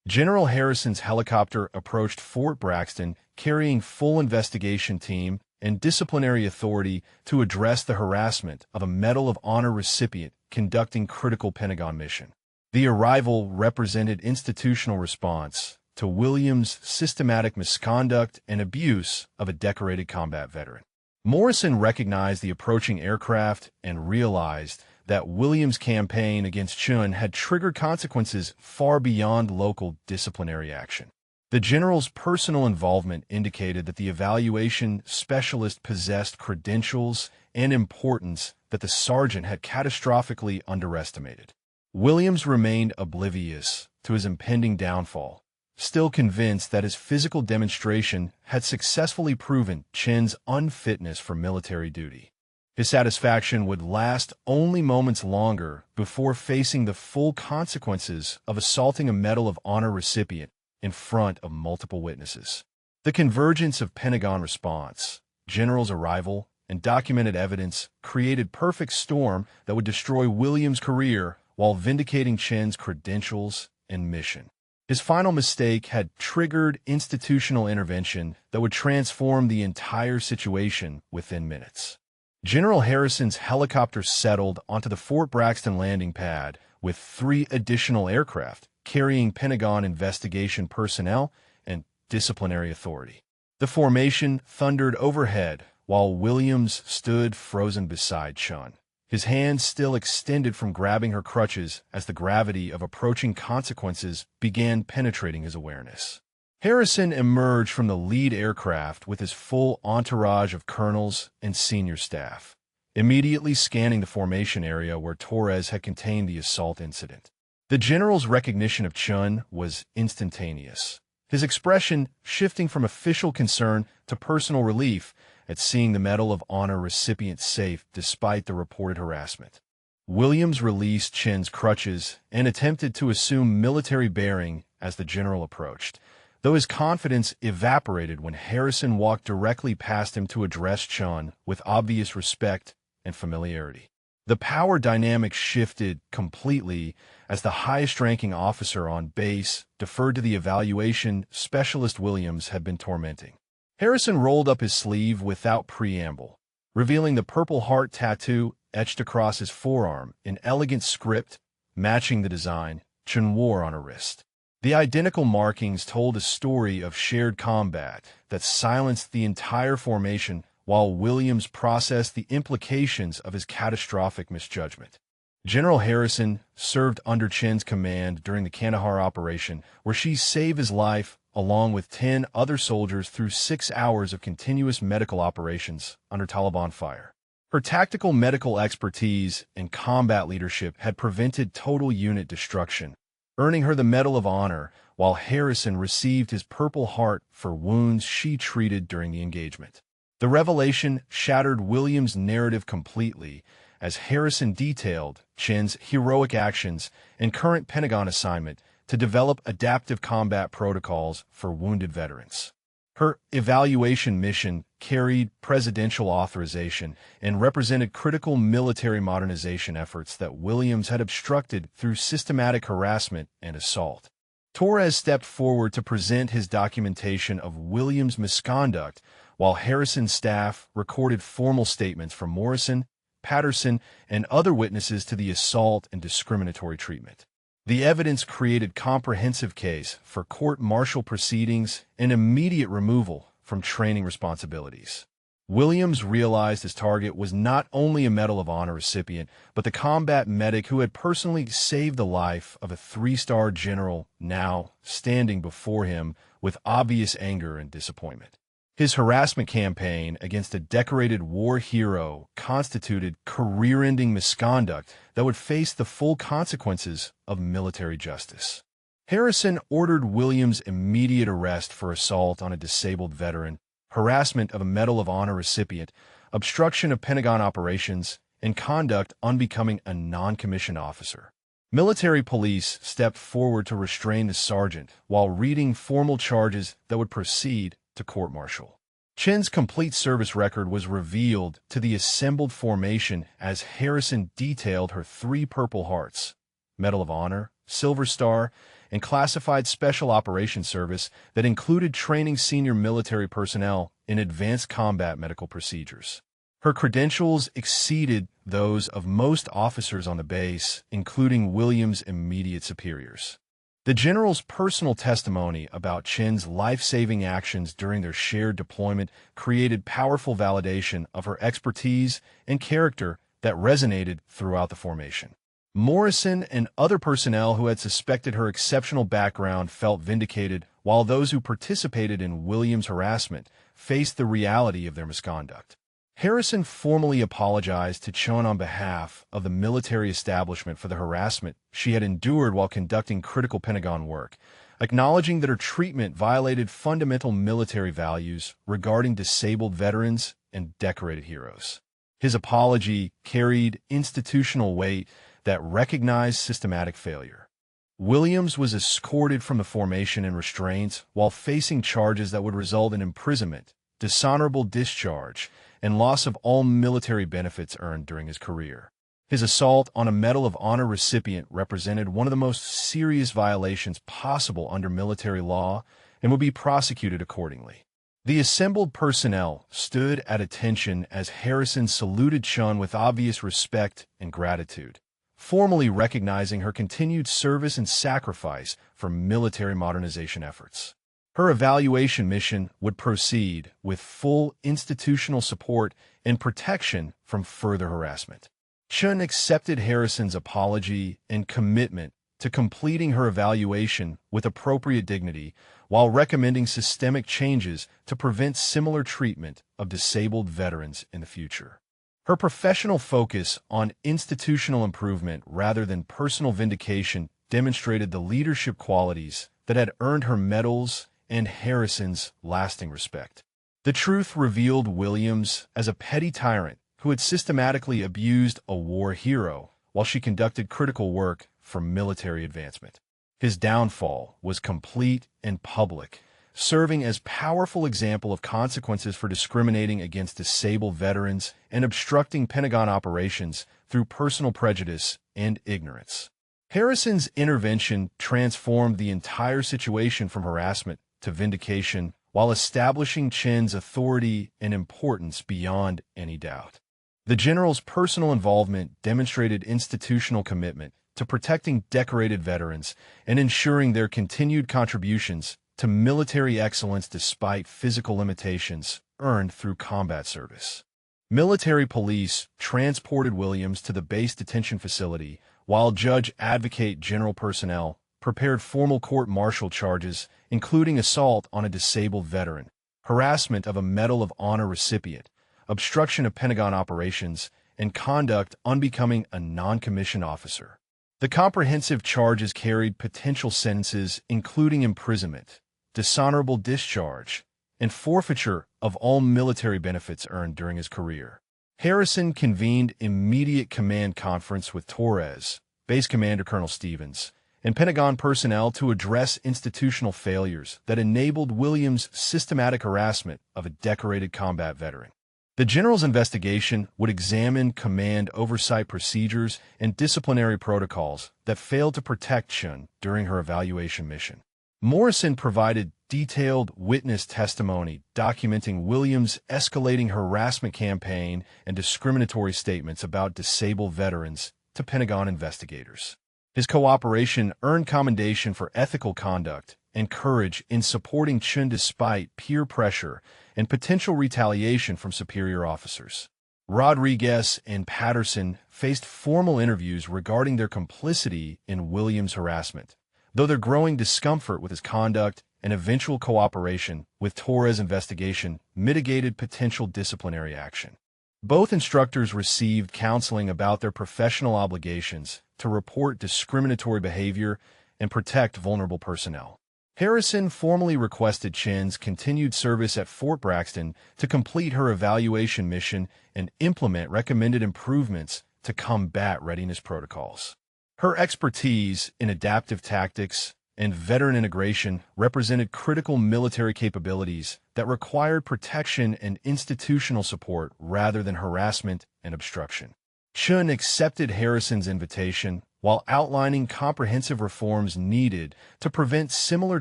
General Harrison's helicopter approached Fort Braxton, carrying full investigation team and disciplinary authority to address the harassment of a Medal of Honor recipient conducting critical Pentagon mission. The arrival represented institutional response to Williams' systematic misconduct and abuse of a decorated combat veteran. Morrison recognized the approaching aircraft and realized that Williams' campaign against Chun had triggered consequences far beyond local disciplinary action. The general's personal involvement indicated that the evaluation specialist possessed credentials and importance that the sergeant had catastrophically underestimated. Williams remained oblivious to his impending downfall, still convinced that his physical demonstration had successfully proven Chen's unfitness for military duty. His satisfaction would last only moments longer before facing the full consequences of assaulting a Medal of Honor recipient in front of multiple witnesses. The convergence of Pentagon response, general's arrival, and documented evidence created perfect storm that would destroy Williams' career while vindicating Chen's credentials and mission. His final mistake had triggered institutional intervention that would transform the entire situation within minutes. General Harrison's helicopter settled onto the Fort Braxton landing pad with 3 additional aircraft carrying Pentagon investigation personnel and disciplinary authority. The formation thundered overhead while Williams stood frozen beside Chun, his hands still extended from grabbing her crutches as the gravity of approaching consequences began penetrating his awareness. Harrison emerged from the lead aircraft with his full entourage of colonels and senior staff, immediately scanning the formation area where Torres had contained the assault incident. The general's recognition of Chun was instantaneous, his expression shifting from official concern to personal relief at seeing the Medal of Honor recipient safe despite the reported harassment. Williams released Chen's crutches and attempted to assume military bearing as the general approached, though his confidence evaporated when Harrison walked directly past him to address Chun with obvious respect and familiarity. The power dynamic shifted completely as the highest-ranking officer on base deferred to the evaluation specialist Williams had been tormenting. Harrison rolled up his sleeve without preamble, revealing the Purple Heart tattoo etched across his forearm in elegant script matching the design Chun wore on her wrist. The identical markings told a story of shared combat that silenced the entire formation while Williams processed the implications of his catastrophic misjudgment. General Harrison served under Chen's command during the Kandahar operation, where she saved his life along with 10 other soldiers through 6 hours of continuous medical operations under Taliban fire. Her tactical medical expertise and combat leadership had prevented total unit destruction, earning her the Medal of Honor, while Harrison received his Purple Heart for wounds she treated during the engagement. The revelation shattered Williams' narrative completely, as Harrison detailed Chen's heroic actions and current Pentagon assignment to develop adaptive combat protocols for wounded veterans. Her evaluation mission carried presidential authorization and represented critical military modernization efforts that Williams had obstructed through systematic harassment and assault. Torres stepped forward to present his documentation of Williams' misconduct, while Harrison's staff recorded formal statements from Morrison, Patterson, and other witnesses to the assault and discriminatory treatment. The evidence created comprehensive case for court-martial proceedings and immediate removal from training responsibilities. Williams realized his target was not only a Medal of Honor recipient, but the combat medic who had personally saved the life of a 3-star general, now standing before him with obvious anger and disappointment. His harassment campaign against a decorated war hero constituted career-ending misconduct that would face the full consequences of military justice. Harrison ordered Williams' immediate arrest for assault on a disabled veteran, harassment of a Medal of Honor recipient, obstruction of Pentagon operations, and conduct unbecoming a non-commissioned officer. Military police stepped forward to restrain the sergeant while reading formal charges that would proceed to court-martial. Chen's complete service record was revealed to the assembled formation as Harrison detailed her 3 Purple Hearts, Medal of Honor, Silver Star, and Classified Special Operations Service that included training senior military personnel in advanced combat medical procedures. Her credentials exceeded those of most officers on the base, including Williams' immediate superiors. The general's personal testimony about Chin's life-saving actions during their shared deployment created powerful validation of her expertise and character that resonated throughout the formation. Morrison and other personnel who had suspected her exceptional background felt vindicated, while those who participated in Williams' harassment faced the reality of their misconduct. Harrison formally apologized to Chun on behalf of the military establishment for the harassment she had endured while conducting critical Pentagon work, acknowledging that her treatment violated fundamental military values regarding disabled veterans and decorated heroes. His apology carried institutional weight that recognized systematic failure. Williams was escorted from the formation in restraints while facing charges that would result in imprisonment, dishonorable discharge, and loss of all military benefits earned during his career. His assault on a Medal of Honor recipient represented one of the most serious violations possible under military law and would be prosecuted accordingly. The assembled personnel stood at attention as Harrison saluted Chun with obvious respect and gratitude, formally recognizing her continued service and sacrifice for military modernization efforts. Her evaluation mission would proceed with full institutional support and protection from further harassment. Chun accepted Harrison's apology and commitment to completing her evaluation with appropriate dignity while recommending systemic changes to prevent similar treatment of disabled veterans in the future. Her professional focus on institutional improvement rather than personal vindication demonstrated the leadership qualities that had earned her medals and Harrison's lasting respect. The truth revealed Williams as a petty tyrant who had systematically abused a war hero while she conducted critical work for military advancement. His downfall was complete and public, serving as powerful example of consequences for discriminating against disabled veterans and obstructing Pentagon operations through personal prejudice and ignorance. Harrison's intervention transformed the entire situation from harassment to vindication while establishing Chin's authority and importance beyond any doubt. The general's personal involvement demonstrated institutional commitment to protecting decorated veterans and ensuring their continued contributions to military excellence despite physical limitations earned through combat service. Military police transported Williams to the base detention facility, while Judge Advocate General personnel prepared formal court-martial charges, including assault on a disabled veteran, harassment of a Medal of Honor recipient, obstruction of Pentagon operations, and conduct unbecoming a non-commissioned officer. The comprehensive charges carried potential sentences including imprisonment, dishonorable discharge, and forfeiture of all military benefits earned during his career. Harrison convened immediate command conference with Torres, Base Commander Colonel Stevens, and Pentagon personnel to address institutional failures that enabled Williams' systematic harassment of a decorated combat veteran. The general's investigation would examine command oversight procedures and disciplinary protocols that failed to protect Chun during her evaluation mission. Morrison provided detailed witness testimony documenting Williams' escalating harassment campaign and discriminatory statements about disabled veterans to Pentagon investigators. His cooperation earned commendation for ethical conduct and courage in supporting Chun despite peer pressure and potential retaliation from superior officers. Rodriguez and Patterson faced formal interviews regarding their complicity in Williams' harassment, though their growing discomfort with his conduct and eventual cooperation with Torres' investigation mitigated potential disciplinary action. Both instructors received counseling about their professional obligations to report discriminatory behavior and protect vulnerable personnel. Harrison formally requested Chin's continued service at Fort Braxton to complete her evaluation mission and implement recommended improvements to combat readiness protocols. Her expertise in adaptive tactics and veteran integration represented critical military capabilities that required protection and institutional support rather than harassment and obstruction. Chun accepted Harrison's invitation while outlining comprehensive reforms needed to prevent similar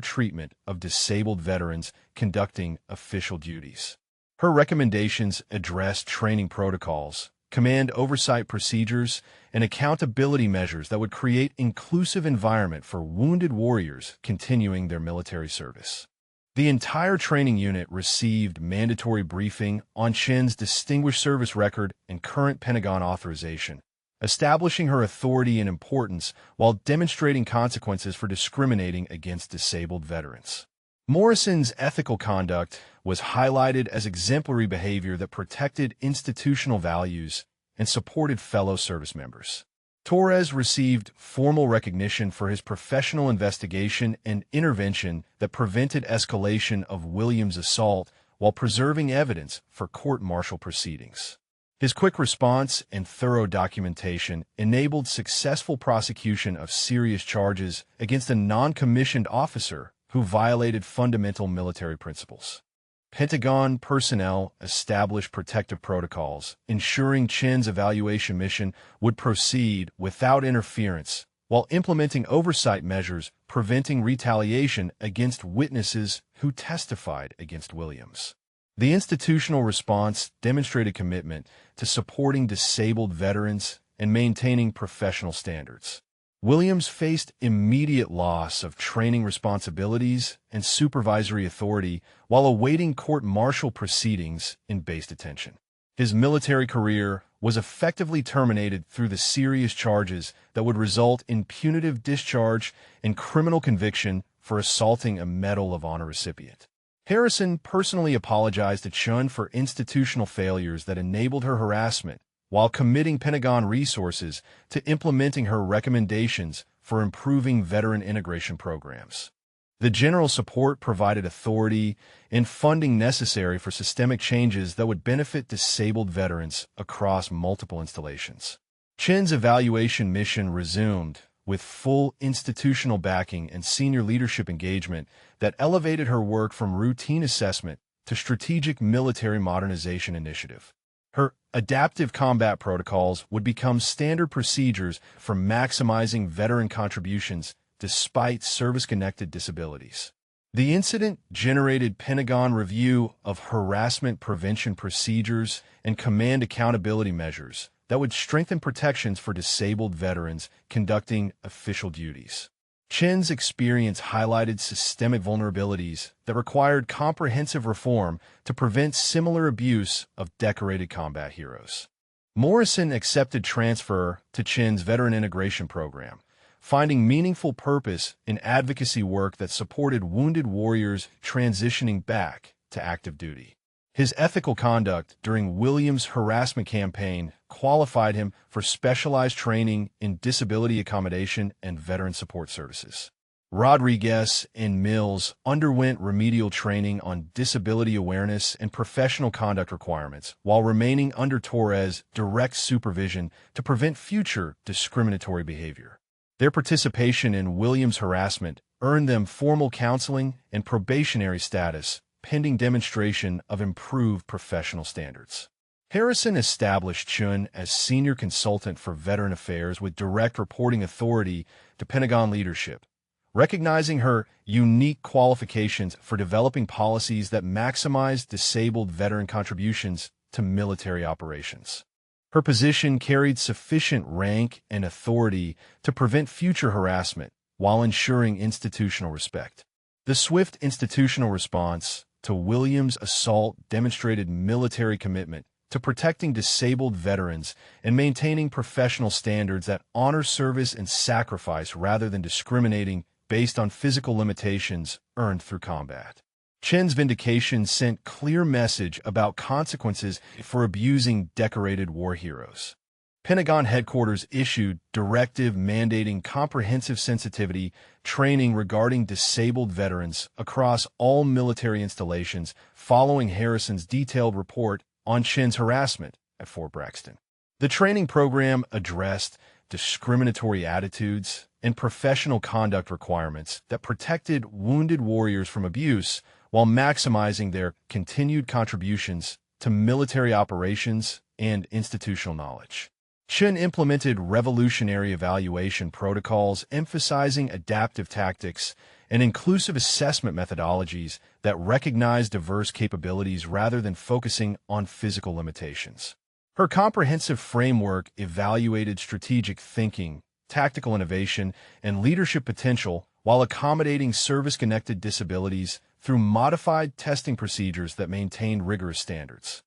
treatment of disabled veterans conducting official duties. Her recommendations addressed training protocols, command oversight procedures, and accountability measures that would create an inclusive environment for wounded warriors continuing their military service. The entire training unit received mandatory briefing on Chin's distinguished service record and current Pentagon authorization, establishing her authority and importance while demonstrating consequences for discriminating against disabled veterans. Morrison's ethical conduct was highlighted as exemplary behavior that protected institutional values and supported fellow service members. Torres received formal recognition for his professional investigation and intervention that prevented escalation of Williams' assault while preserving evidence for court-martial proceedings. His quick response and thorough documentation enabled successful prosecution of serious charges against a non-commissioned officer who violated fundamental military principles. Pentagon personnel established protective protocols, ensuring Chin's evaluation mission would proceed without interference, while implementing oversight measures preventing retaliation against witnesses who testified against Williams. The institutional response demonstrated commitment to supporting disabled veterans and maintaining professional standards. Williams faced immediate loss of training responsibilities and supervisory authority while awaiting court-martial proceedings in base detention. His military career was effectively terminated through the serious charges that would result in punitive discharge and criminal conviction for assaulting a Medal of Honor recipient. Harrison personally apologized to Chun for institutional failures that enabled her harassment, while committing Pentagon resources to implementing her recommendations for improving veteran integration programs. The general support provided authority and funding necessary for systemic changes that would benefit disabled veterans across multiple installations. Chin's evaluation mission resumed with full institutional backing and senior leadership engagement that elevated her work from routine assessment to strategic military modernization initiative. Her adaptive combat protocols would become standard procedures for maximizing veteran contributions despite service-connected disabilities. The incident generated Pentagon review of harassment prevention procedures and command accountability measures that would strengthen protections for disabled veterans conducting official duties. Chin's experience highlighted systemic vulnerabilities that required comprehensive reform to prevent similar abuse of decorated combat heroes. Morrison accepted transfer to Chin's Veteran Integration Program, finding meaningful purpose in advocacy work that supported wounded warriors transitioning back to active duty. His ethical conduct during Williams' harassment campaign qualified him for specialized training in disability accommodation and veteran support services. Rodriguez and Mills underwent remedial training on disability awareness and professional conduct requirements while remaining under Torres' direct supervision to prevent future discriminatory behavior. Their participation in Williams' harassment earned them formal counseling and probationary status, pending demonstration of improved professional standards. Harrison established Chun as senior consultant for veteran affairs with direct reporting authority to Pentagon leadership, recognizing her unique qualifications for developing policies that maximize disabled veteran contributions to military operations. Her position carried sufficient rank and authority to prevent future harassment while ensuring institutional respect. The swift institutional response to Williams' assault demonstrated military commitment to protecting disabled veterans and maintaining professional standards that honor service and sacrifice rather than discriminating based on physical limitations earned through combat. Chin's vindication sent clear message about consequences for abusing decorated war heroes. Pentagon headquarters issued directive mandating comprehensive sensitivity training regarding disabled veterans across all military installations following Harrison's detailed report on Chin's harassment at Fort Braxton. The training program addressed discriminatory attitudes and professional conduct requirements that protected wounded warriors from abuse while maximizing their continued contributions to military operations and institutional knowledge. Chen implemented revolutionary evaluation protocols emphasizing adaptive tactics and inclusive assessment methodologies that recognize diverse capabilities rather than focusing on physical limitations. Her comprehensive framework evaluated strategic thinking, tactical innovation, and leadership potential while accommodating service-connected disabilities through modified testing procedures that maintained rigorous standards.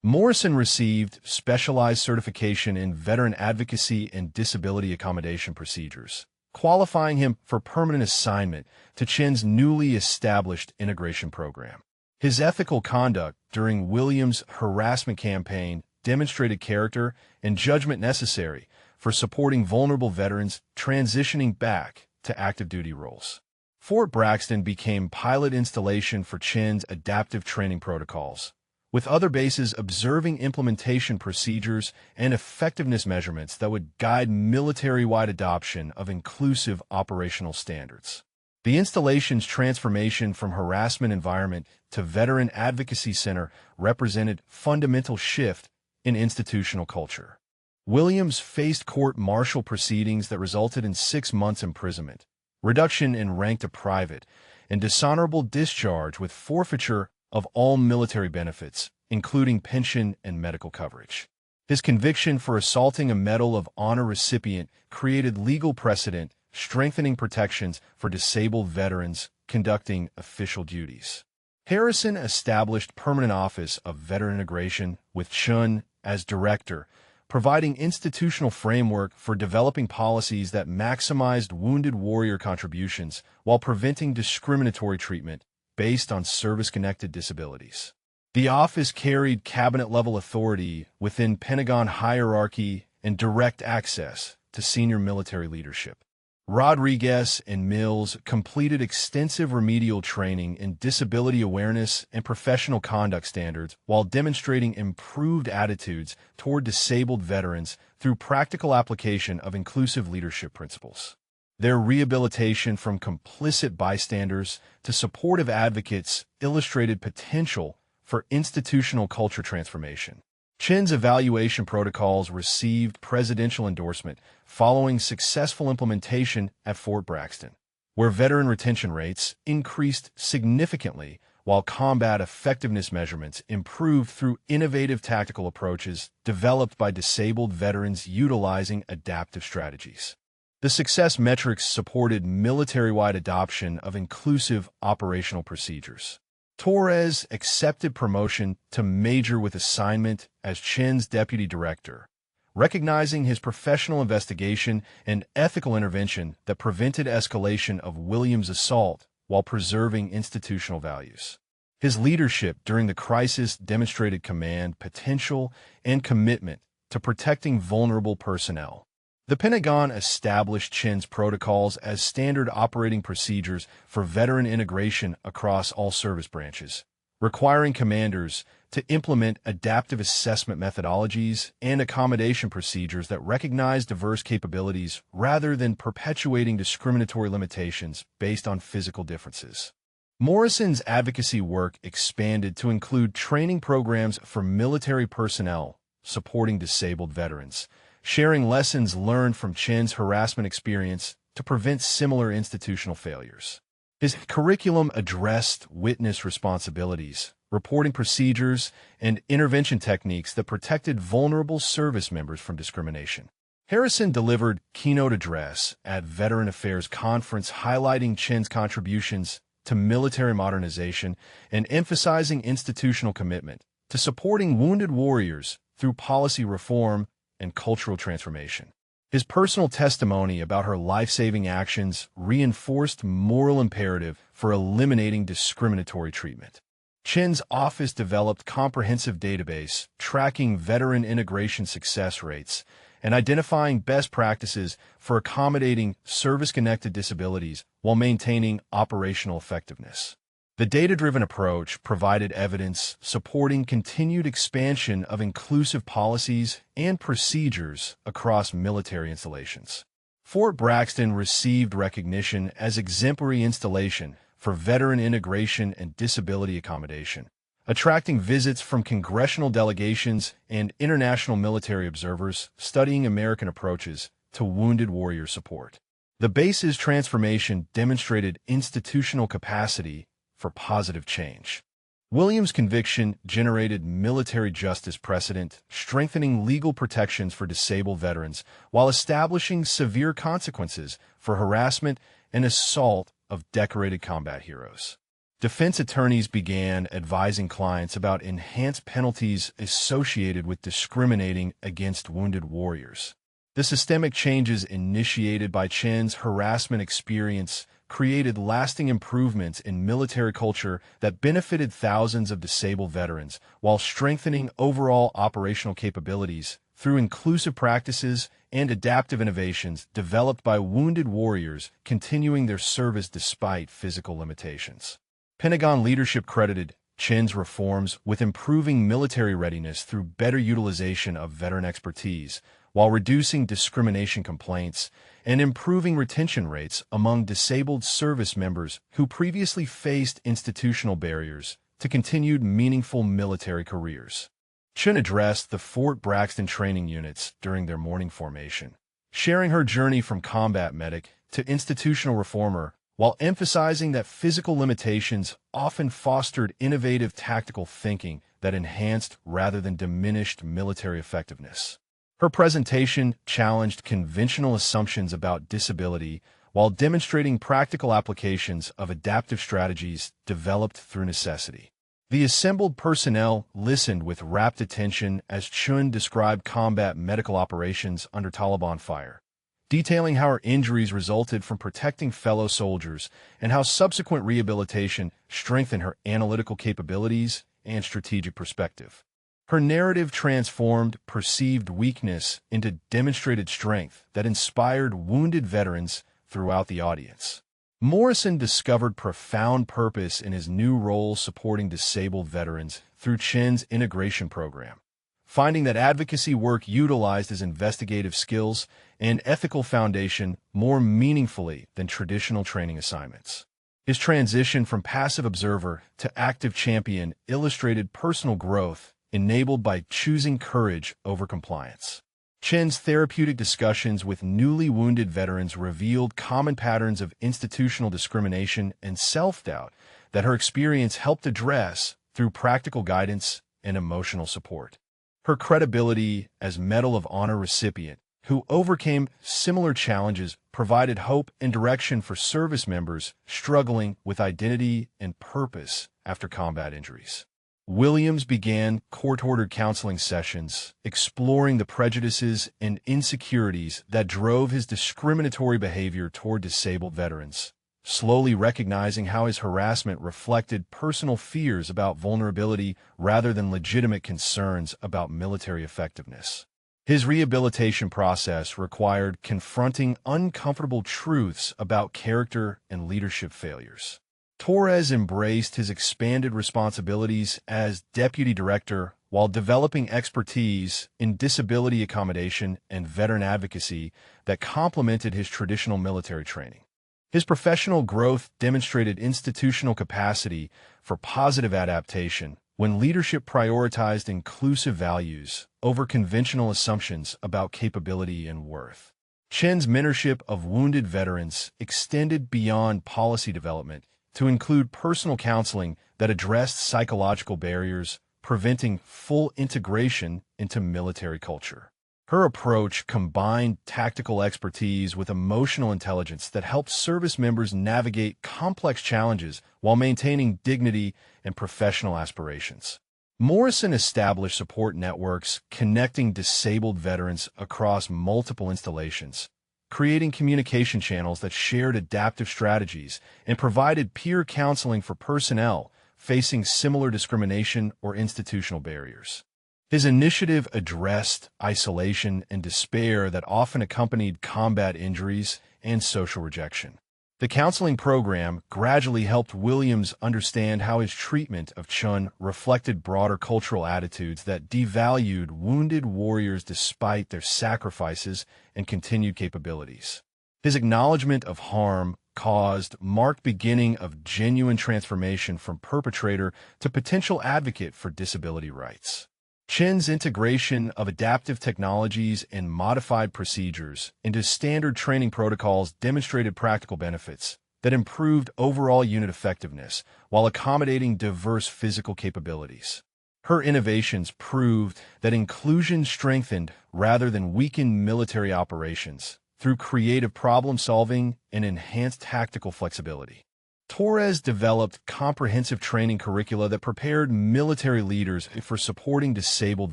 Morrison received specialized certification in veteran advocacy and disability accommodation procedures, qualifying him for permanent assignment to Chen's newly established integration program. His ethical conduct during Williams' harassment campaign demonstrated character and judgment necessary for supporting vulnerable veterans transitioning back to active duty roles. Fort Braxton became pilot installation for Chen's adaptive training protocols, with other bases observing implementation procedures and effectiveness measurements that would guide military-wide adoption of inclusive operational standards. The installation's transformation from harassment environment to veteran advocacy center represented fundamental shift in institutional culture. Williams faced court-martial proceedings that resulted in 6 months imprisonment, reduction in rank to private, and dishonorable discharge with forfeiture of all military benefits, including pension and medical coverage. His conviction for assaulting a Medal of Honor recipient created legal precedent, strengthening protections for disabled veterans conducting official duties. Harrison established permanent office of veteran integration with Chen as director, providing institutional framework for developing policies that maximized wounded warrior contributions while preventing discriminatory treatment based on service-connected disabilities. The office carried cabinet-level authority within Pentagon hierarchy and direct access to senior military leadership. Rodriguez and Mills completed extensive remedial training in disability awareness and professional conduct standards while demonstrating improved attitudes toward disabled veterans through practical application of inclusive leadership principles. Their rehabilitation from complicit bystanders to supportive advocates illustrated potential for institutional culture transformation. Chen's evaluation protocols received presidential endorsement following successful implementation at Fort Braxton, where veteran retention rates increased significantly while combat effectiveness measurements improved through innovative tactical approaches developed by disabled veterans utilizing adaptive strategies. The success metrics supported military-wide adoption of inclusive operational procedures. Torres accepted promotion to major with assignment as Chen's deputy director, recognizing his professional investigation and ethical intervention that prevented escalation of Williams' assault while preserving institutional values. His leadership during the crisis demonstrated command, potential, and commitment to protecting vulnerable personnel. The Pentagon established Chen's protocols as standard operating procedures for veteran integration across all service branches, requiring commanders to implement adaptive assessment methodologies and accommodation procedures that recognize diverse capabilities rather than perpetuating discriminatory limitations based on physical differences. Morrison's advocacy work expanded to include training programs for military personnel supporting disabled veterans, sharing lessons learned from Chen's harassment experience to prevent similar institutional failures. His curriculum addressed witness responsibilities, reporting procedures, and intervention techniques that protected vulnerable service members from discrimination. Harrison delivered keynote address at Veteran Affairs Conference highlighting Chen's contributions to military modernization and emphasizing institutional commitment to supporting wounded warriors through policy reform and cultural transformation. His personal testimony about her life-saving actions reinforced moral imperative for eliminating discriminatory treatment. Chen's office developed comprehensive database tracking veteran integration success rates and identifying best practices for accommodating service-connected disabilities while maintaining operational effectiveness. The data-driven approach provided evidence supporting continued expansion of inclusive policies and procedures across military installations. Fort Braxton received recognition as exemplary installation for veteran integration and disability accommodation, attracting visits from congressional delegations and international military observers studying American approaches to wounded warrior support. The base's transformation demonstrated institutional capacity for positive change. Williams' conviction generated military justice precedent, strengthening legal protections for disabled veterans while establishing severe consequences for harassment and assault of decorated combat heroes. Defense attorneys began advising clients about enhanced penalties associated with discriminating against wounded warriors. The systemic changes initiated by Chen's harassment experience created lasting improvements in military culture that benefited thousands of disabled veterans while strengthening overall operational capabilities through inclusive practices and adaptive innovations developed by wounded warriors continuing their service despite physical limitations. Pentagon leadership credited Chen's reforms with improving military readiness through better utilization of veteran expertise, while reducing discrimination complaints and improving retention rates among disabled service members who previously faced institutional barriers to continued meaningful military careers. Chen addressed the Fort Braxton training units during their morning formation, sharing her journey from combat medic to institutional reformer, while emphasizing that physical limitations often fostered innovative tactical thinking that enhanced rather than diminished military effectiveness. Her presentation challenged conventional assumptions about disability while demonstrating practical applications of adaptive strategies developed through necessity. The assembled personnel listened with rapt attention as Chun described combat medical operations under Taliban fire, detailing how her injuries resulted from protecting fellow soldiers and how subsequent rehabilitation strengthened her analytical capabilities and strategic perspective. Her narrative transformed perceived weakness into demonstrated strength that inspired wounded veterans throughout the audience. Morrison discovered profound purpose in his new role supporting disabled veterans through Chen's integration program, finding that advocacy work utilized his investigative skills and ethical foundation more meaningfully than traditional training assignments. His transition from passive observer to active champion illustrated personal growth enabled by choosing courage over compliance. Chen's therapeutic discussions with newly wounded veterans revealed common patterns of institutional discrimination and self-doubt that her experience helped address through practical guidance and emotional support. Her credibility as Medal of Honor recipient, who overcame similar challenges, provided hope and direction for service members struggling with identity and purpose after combat injuries. Williams began court-ordered counseling sessions, exploring the prejudices and insecurities that drove his discriminatory behavior toward disabled veterans, slowly recognizing how his harassment reflected personal fears about vulnerability rather than legitimate concerns about military effectiveness. His rehabilitation process required confronting uncomfortable truths about character and leadership failures. Torres embraced his expanded responsibilities as deputy director while developing expertise in disability accommodation and veteran advocacy that complemented his traditional military training. His professional growth demonstrated institutional capacity for positive adaptation when leadership prioritized inclusive values over conventional assumptions about capability and worth. Chen's mentorship of wounded veterans extended beyond policy development to include personal counseling that addressed psychological barriers, preventing full integration into military culture. Her approach combined tactical expertise with emotional intelligence that helped service members navigate complex challenges while maintaining dignity and professional aspirations. Morrison established support networks connecting disabled veterans across multiple installations, creating communication channels that shared adaptive strategies and provided peer counseling for personnel facing similar discrimination or institutional barriers. His initiative addressed isolation and despair that often accompanied combat injuries and social rejection. The counseling program gradually helped Williams understand how his treatment of Chun reflected broader cultural attitudes that devalued wounded warriors despite their sacrifices and continued capabilities. His acknowledgement of harm caused marked beginning of genuine transformation from perpetrator to potential advocate for disability rights. Chen's integration of adaptive technologies and modified procedures into standard training protocols demonstrated practical benefits that improved overall unit effectiveness while accommodating diverse physical capabilities. Her innovations proved that inclusion strengthened rather than weakened military operations through creative problem-solving and enhanced tactical flexibility. Torres developed comprehensive training curricula that prepared military leaders for supporting disabled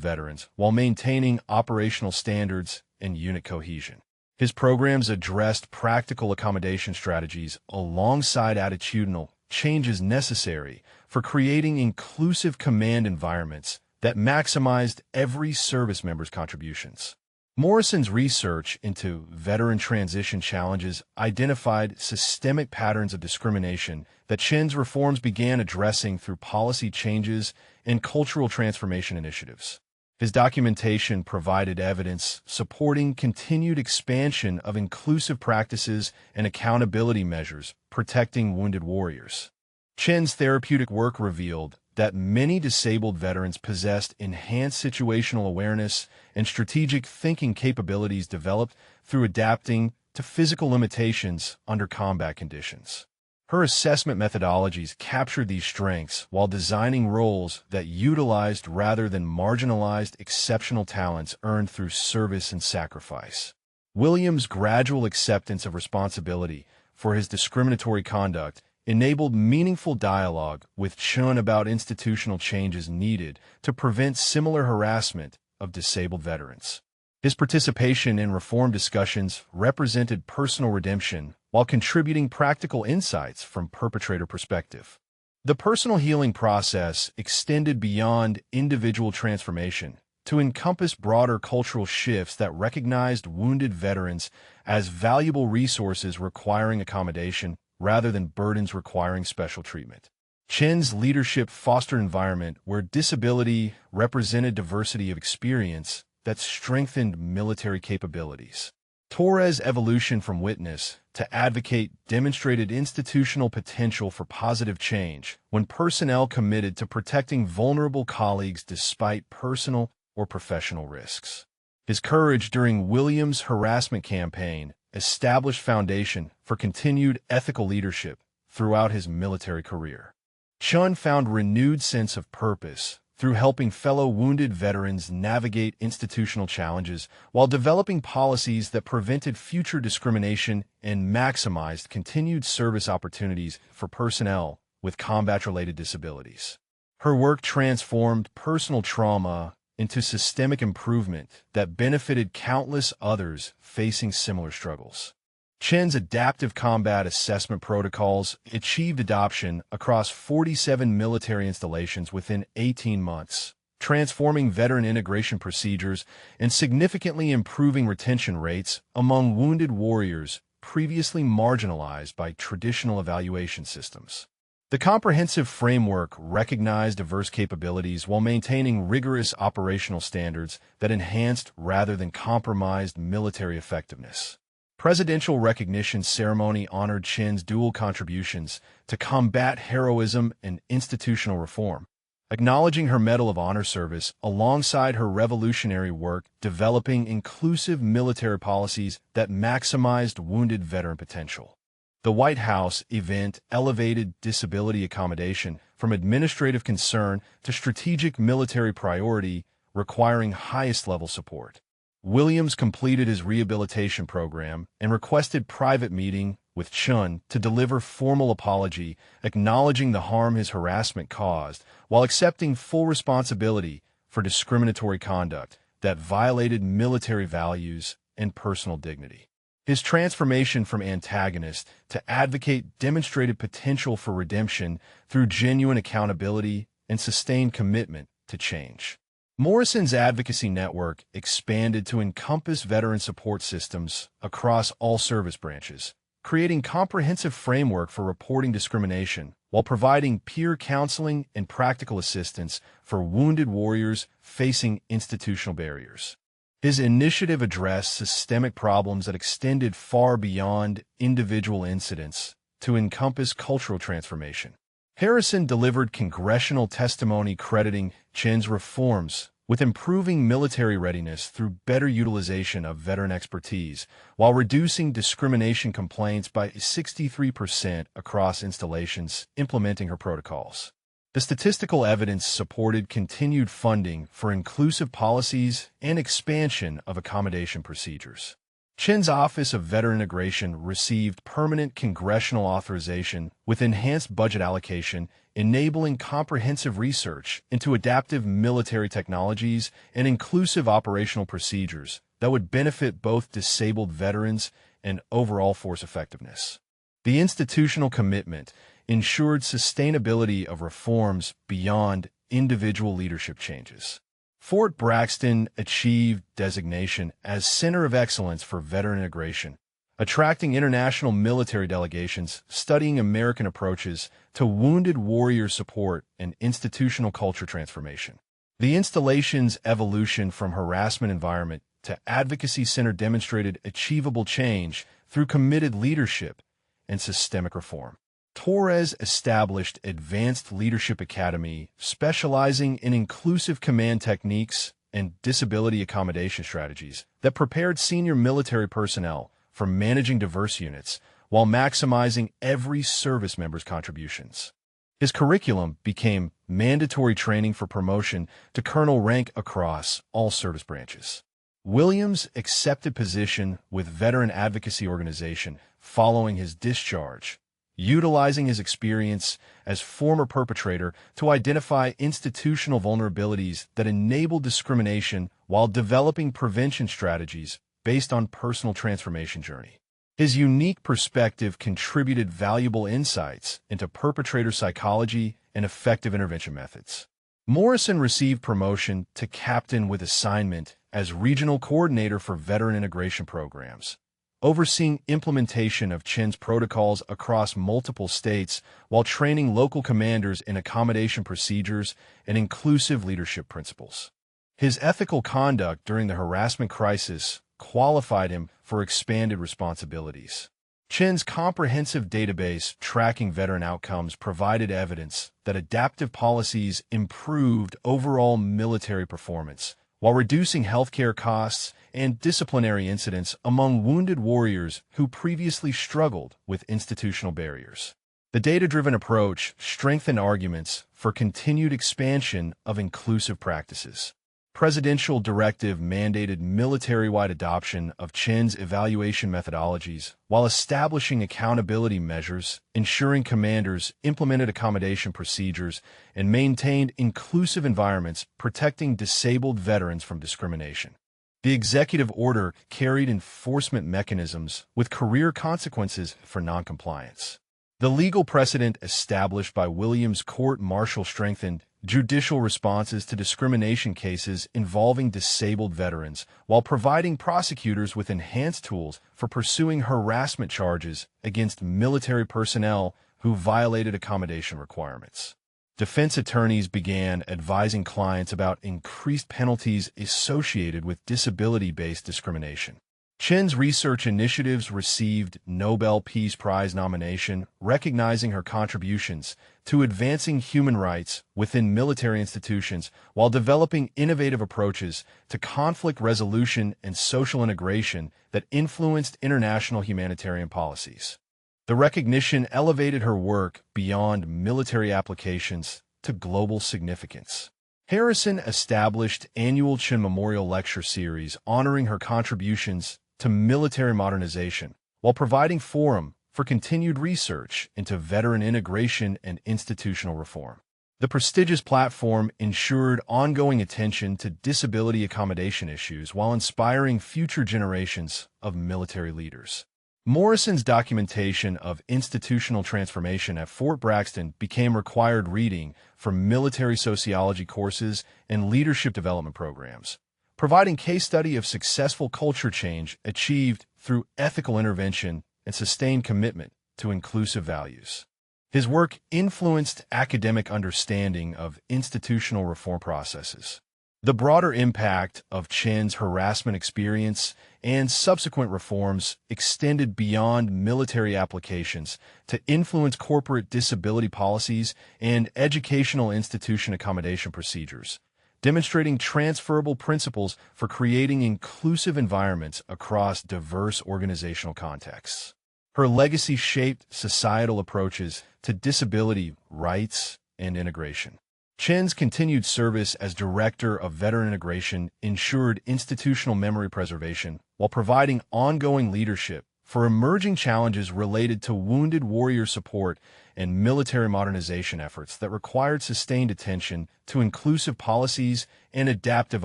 veterans while maintaining operational standards and unit cohesion. His programs addressed practical accommodation strategies alongside attitudinal changes necessary for creating inclusive command environments that maximized every service member's contributions. Morrison's research into veteran transition challenges identified systemic patterns of discrimination that Chen's reforms began addressing through policy changes and cultural transformation initiatives. His documentation provided evidence supporting continued expansion of inclusive practices and accountability measures protecting wounded warriors. Chen's therapeutic work revealed that many disabled veterans possessed enhanced situational awareness and strategic thinking capabilities developed through adapting to physical limitations under combat conditions. Her assessment methodologies captured these strengths while designing roles that utilized rather than marginalized exceptional talents earned through service and sacrifice. Williams' gradual acceptance of responsibility for his discriminatory conduct enabled meaningful dialogue with Chen about institutional changes needed to prevent similar harassment of disabled veterans. His participation in reform discussions represented personal redemption while contributing practical insights from perpetrator perspective. The personal healing process extended beyond individual transformation to encompass broader cultural shifts that recognized wounded veterans as valuable resources requiring accommodation rather than burdens requiring special treatment. Chen's leadership fostered an environment where disability represented diversity of experience that strengthened military capabilities. Torres' evolution from witness to advocate demonstrated institutional potential for positive change when personnel committed to protecting vulnerable colleagues despite personal or professional risks. His courage during Williams' harassment campaign established foundation for continued ethical leadership throughout his military career. Chen found renewed sense of purpose through helping fellow wounded veterans navigate institutional challenges while developing policies that prevented future discrimination and maximized continued service opportunities for personnel with combat-related disabilities. Her work transformed personal trauma into systemic improvement that benefited countless others facing similar struggles. Chen's adaptive combat assessment protocols achieved adoption across 47 military installations within 18 months, transforming veteran integration procedures and significantly improving retention rates among wounded warriors previously marginalized by traditional evaluation systems. The comprehensive framework recognized diverse capabilities while maintaining rigorous operational standards that enhanced rather than compromised military effectiveness. Presidential recognition ceremony honored Chen's dual contributions to combat heroism and institutional reform, acknowledging her Medal of Honor service alongside her revolutionary work developing inclusive military policies that maximized wounded veteran potential. The White House event elevated disability accommodation from administrative concern to strategic military priority, requiring highest-level support. Williams completed his rehabilitation program and requested private meeting with Chen to deliver formal apology, acknowledging the harm his harassment caused, while accepting full responsibility for discriminatory conduct that violated military values and personal dignity. His transformation from antagonist to advocate demonstrated potential for redemption through genuine accountability and sustained commitment to change. Morrison's advocacy network expanded to encompass veteran support systems across all service branches, creating comprehensive framework for reporting discrimination while providing peer counseling and practical assistance for wounded warriors facing institutional barriers. His initiative addressed systemic problems that extended far beyond individual incidents to encompass cultural transformation. Harrison delivered congressional testimony crediting Chen's reforms with improving military readiness through better utilization of veteran expertise, while reducing discrimination complaints by 63% across installations implementing her protocols. The statistical evidence supported continued funding for inclusive policies and expansion of accommodation procedures. Chen's Office of Veteran Integration received permanent congressional authorization with enhanced budget allocation, enabling comprehensive research into adaptive military technologies and inclusive operational procedures that would benefit both disabled veterans and overall force effectiveness. The institutional commitment ensured sustainability of reforms beyond individual leadership changes. Fort Braxton achieved designation as Center of Excellence for Veteran Integration, attracting international military delegations studying American approaches to wounded warrior support and institutional culture transformation. The installation's evolution from harassment environment to advocacy center demonstrated achievable change through committed leadership and systemic reform. Torres established Advanced Leadership Academy, specializing in inclusive command techniques and disability accommodation strategies that prepared senior military personnel for managing diverse units while maximizing every service member's contributions. His curriculum became mandatory training for promotion to colonel rank across all service branches. Williams accepted position with Veteran Advocacy Organization following his discharge, utilizing his experience as former perpetrator to identify institutional vulnerabilities that enable discrimination while developing prevention strategies based on personal transformation journey. His unique perspective contributed valuable insights into perpetrator psychology and effective intervention methods. Morrison received promotion to captain with assignment as regional coordinator for veteran integration programs, overseeing implementation of Chen's protocols across multiple states while training local commanders in accommodation procedures and inclusive leadership principles. His ethical conduct during the harassment crisis qualified him for expanded responsibilities. Chen's comprehensive database tracking veteran outcomes provided evidence that adaptive policies improved overall military performance, while reducing healthcare costs and disciplinary incidents among wounded warriors who previously struggled with institutional barriers. The data-driven approach strengthened arguments for continued expansion of inclusive practices. Presidential directive mandated military-wide adoption of Chen's evaluation methodologies while establishing accountability measures, ensuring commanders implemented accommodation procedures, and maintained inclusive environments protecting disabled veterans from discrimination. The executive order carried enforcement mechanisms with career consequences for noncompliance. The legal precedent established by Williams court-martial strengthened judicial responses to discrimination cases involving disabled veterans, while providing prosecutors with enhanced tools for pursuing harassment charges against military personnel who violated accommodation requirements. Defense attorneys began advising clients about increased penalties associated with disability-based discrimination. Chen's research initiatives received Nobel Peace Prize nomination, recognizing her contributions to advancing human rights within military institutions while developing innovative approaches to conflict resolution and social integration that influenced international humanitarian policies. The recognition elevated her work beyond military applications to global significance. Harrison established annual Chen Memorial Lecture Series honoring her contributions to military modernization, while providing forum for continued research into veteran integration and institutional reform. The prestigious platform ensured ongoing attention to disability accommodation issues while inspiring future generations of military leaders. Morrison's documentation of institutional transformation at Fort Braxton became required reading for military sociology courses and leadership development programs, providing case study of successful culture change achieved through ethical intervention and sustained commitment to inclusive values. His work influenced academic understanding of institutional reform processes. The broader impact of Chen's harassment experience and subsequent reforms extended beyond military applications to influence corporate disability policies and educational institution accommodation procedures, demonstrating transferable principles for creating inclusive environments across diverse organizational contexts. Her legacy shaped societal approaches to disability rights and integration. Chen's continued service as Director of Veteran Integration ensured institutional memory preservation while providing ongoing leadership for emerging challenges related to wounded warrior support and military modernization efforts that required sustained attention to inclusive policies and adaptive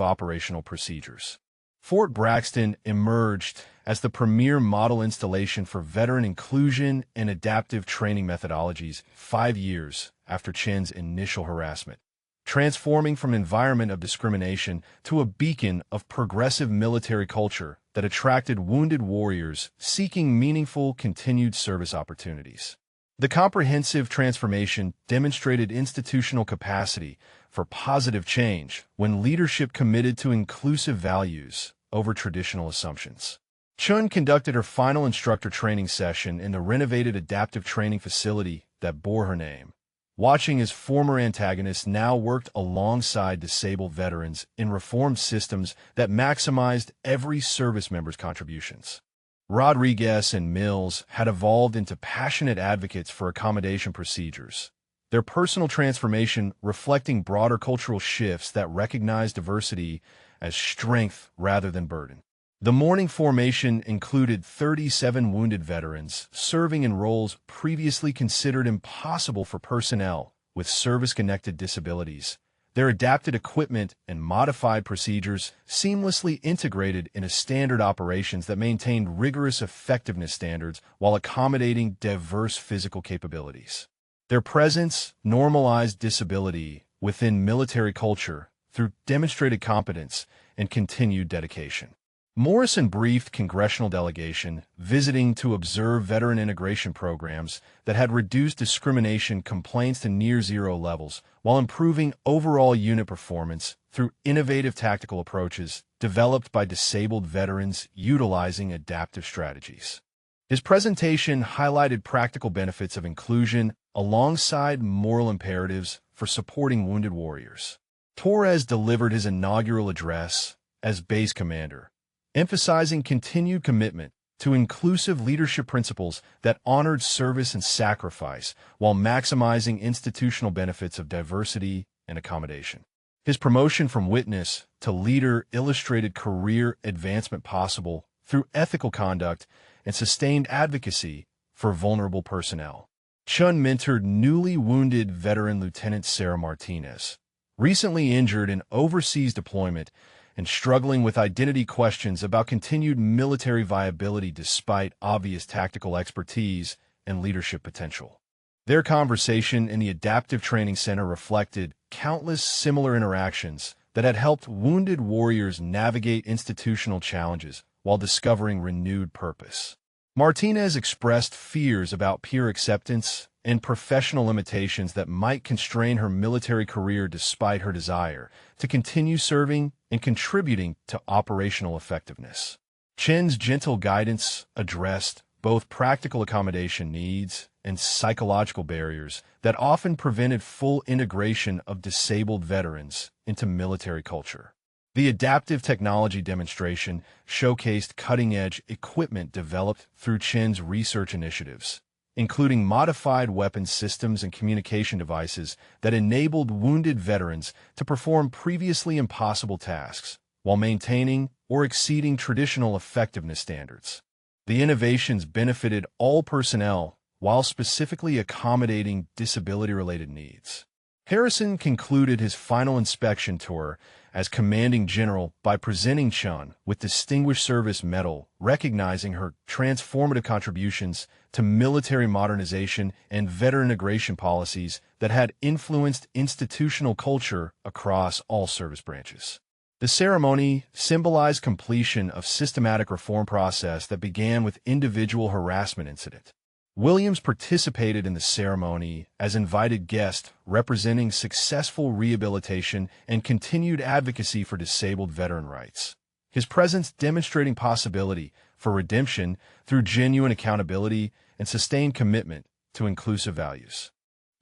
operational procedures. Fort Braxton emerged as the premier model installation for veteran inclusion and adaptive training methodologies 5 years after Chen's initial harassment, transforming from an environment of discrimination to a beacon of progressive military culture that attracted wounded warriors seeking meaningful continued service opportunities. The comprehensive transformation demonstrated institutional capacity for positive change when leadership committed to inclusive values over traditional assumptions. Chun conducted her final instructor training session in the renovated adaptive training facility that bore her name, watching as former antagonists now worked alongside disabled veterans in reformed systems that maximized every service member's contributions. Rodriguez and Mills had evolved into passionate advocates for accommodation procedures, their personal transformation reflecting broader cultural shifts that recognize diversity as strength rather than burden. The morning formation included 37 wounded veterans serving in roles previously considered impossible for personnel with service-connected disabilities. Their adapted equipment and modified procedures seamlessly integrated into standard operations that maintained rigorous effectiveness standards while accommodating diverse physical capabilities. Their presence normalized disability within military culture through demonstrated competence and continued dedication. Morrison briefed congressional delegation visiting to observe veteran integration programs that had reduced discrimination complaints to near-zero levels while improving overall unit performance through innovative tactical approaches developed by disabled veterans utilizing adaptive strategies. His presentation highlighted practical benefits of inclusion alongside moral imperatives for supporting wounded warriors. Torres delivered his inaugural address as base commander, emphasizing continued commitment to inclusive leadership principles that honored service and sacrifice while maximizing institutional benefits of diversity and accommodation. His promotion from witness to leader illustrated career advancement possible through ethical conduct and sustained advocacy for vulnerable personnel. Chun mentored newly wounded veteran Lieutenant Sarah Martinez, recently injured in overseas deployment and struggling with identity questions about continued military viability despite obvious tactical expertise and leadership potential. Their conversation in the Adaptive Training Center reflected countless similar interactions that had helped wounded warriors navigate institutional challenges while discovering renewed purpose. Martinez expressed fears about peer acceptance and professional limitations that might constrain her military career despite her desire to continue serving and contributing to operational effectiveness. Chen's gentle guidance addressed both practical accommodation needs and psychological barriers that often prevented full integration of disabled veterans into military culture. The adaptive technology demonstration showcased cutting-edge equipment developed through Chen's research initiatives, including modified weapon systems and communication devices that enabled wounded veterans to perform previously impossible tasks while maintaining or exceeding traditional effectiveness standards. The innovations benefited all personnel while specifically accommodating disability-related needs. Harrison concluded his final inspection tour as Commanding General by presenting Chun with Distinguished Service Medal, recognizing her transformative contributions to military modernization and veteran integration policies that had influenced institutional culture across all service branches. The ceremony symbolized completion of systematic reform process that began with individual harassment incident. Williams participated in the ceremony as invited guest, representing successful rehabilitation and continued advocacy for disabled veteran rights. His presence demonstrating possibility for redemption through genuine accountability and sustained commitment to inclusive values.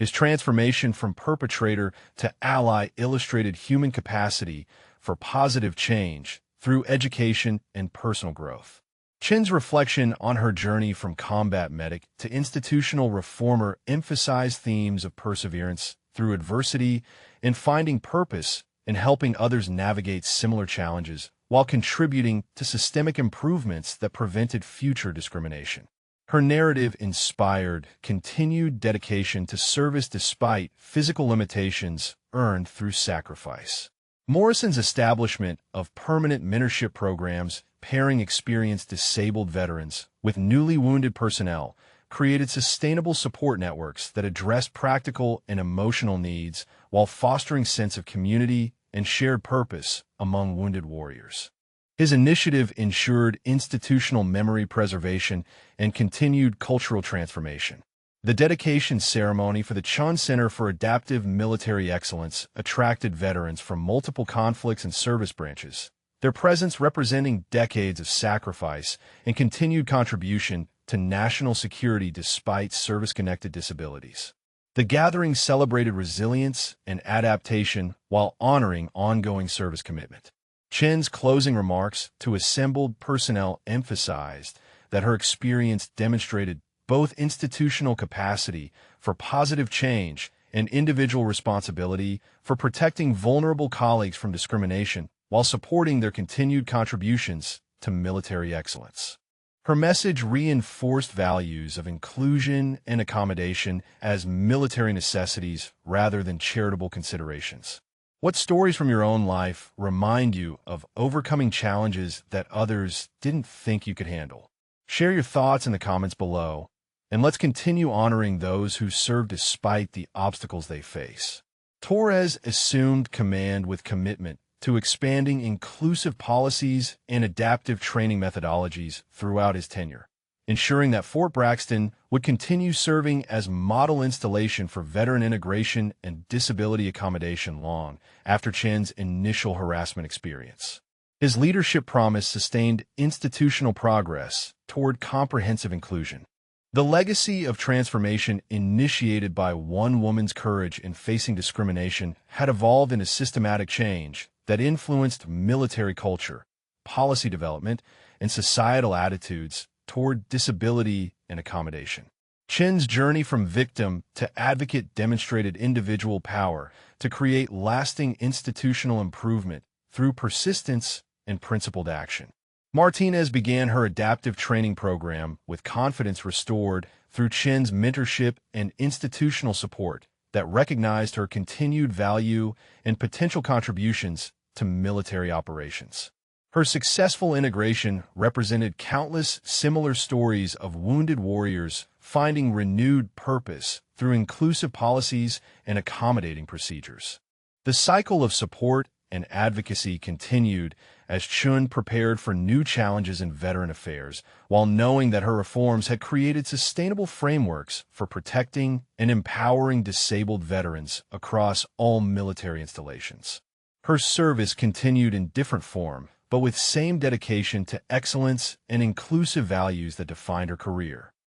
His transformation from perpetrator to ally illustrated human capacity for positive change through education and personal growth. Chin's reflection on her journey from combat medic to institutional reformer emphasized themes of perseverance through adversity and finding purpose in helping others navigate similar challenges while contributing to systemic improvements that prevented future discrimination. Her narrative inspired continued dedication to service despite physical limitations earned through sacrifice. Morrison's establishment of permanent mentorship programs pairing experienced disabled veterans with newly wounded personnel created sustainable support networks that addressed practical and emotional needs while fostering sense of community and shared purpose among wounded warriors. His initiative ensured institutional memory preservation and continued cultural transformation. The dedication ceremony for the Chun Center for Adaptive Military Excellence attracted veterans from multiple conflicts and service branches, their presence representing decades of sacrifice and continued contribution to national security despite service-connected disabilities. The gathering celebrated resilience and adaptation while honoring ongoing service commitment. Chin's closing remarks to assembled personnel emphasized that her experience demonstrated both institutional capacity for positive change and individual responsibility for protecting vulnerable colleagues from discrimination while supporting their continued contributions to military excellence. Her message reinforced values of inclusion and accommodation as military necessities rather than charitable considerations. What stories from your own life remind you of overcoming challenges that others didn't think you could handle? Share your thoughts in the comments below, and let's continue honoring those who serve despite the obstacles they face. Torres assumed command with commitment to expanding inclusive policies and adaptive training methodologies throughout his tenure, ensuring that Fort Braxton would continue serving as model installation for veteran integration and disability accommodation long after Chin's initial harassment experience. His leadership promise sustained institutional progress toward comprehensive inclusion. The legacy of transformation initiated by one woman's courage in facing discrimination had evolved into systematic change that influenced military culture, policy development, and societal attitudes toward disability and accommodation. Chin's journey from victim to advocate demonstrated individual power to create lasting institutional improvement through persistence and principled action. Martinez began her adaptive training program with confidence restored through Chin's mentorship and institutional support that recognized her continued value and potential contributions to military operations. Her successful integration represented countless similar stories of wounded warriors finding renewed purpose through inclusive policies and accommodating procedures. The cycle of support and advocacy continued as Chun prepared for new challenges in veteran affairs, while knowing that her reforms had created sustainable frameworks for protecting and empowering disabled veterans across all military installations. Her service continued in different form, but with same dedication to excellence and inclusive values that defined her career.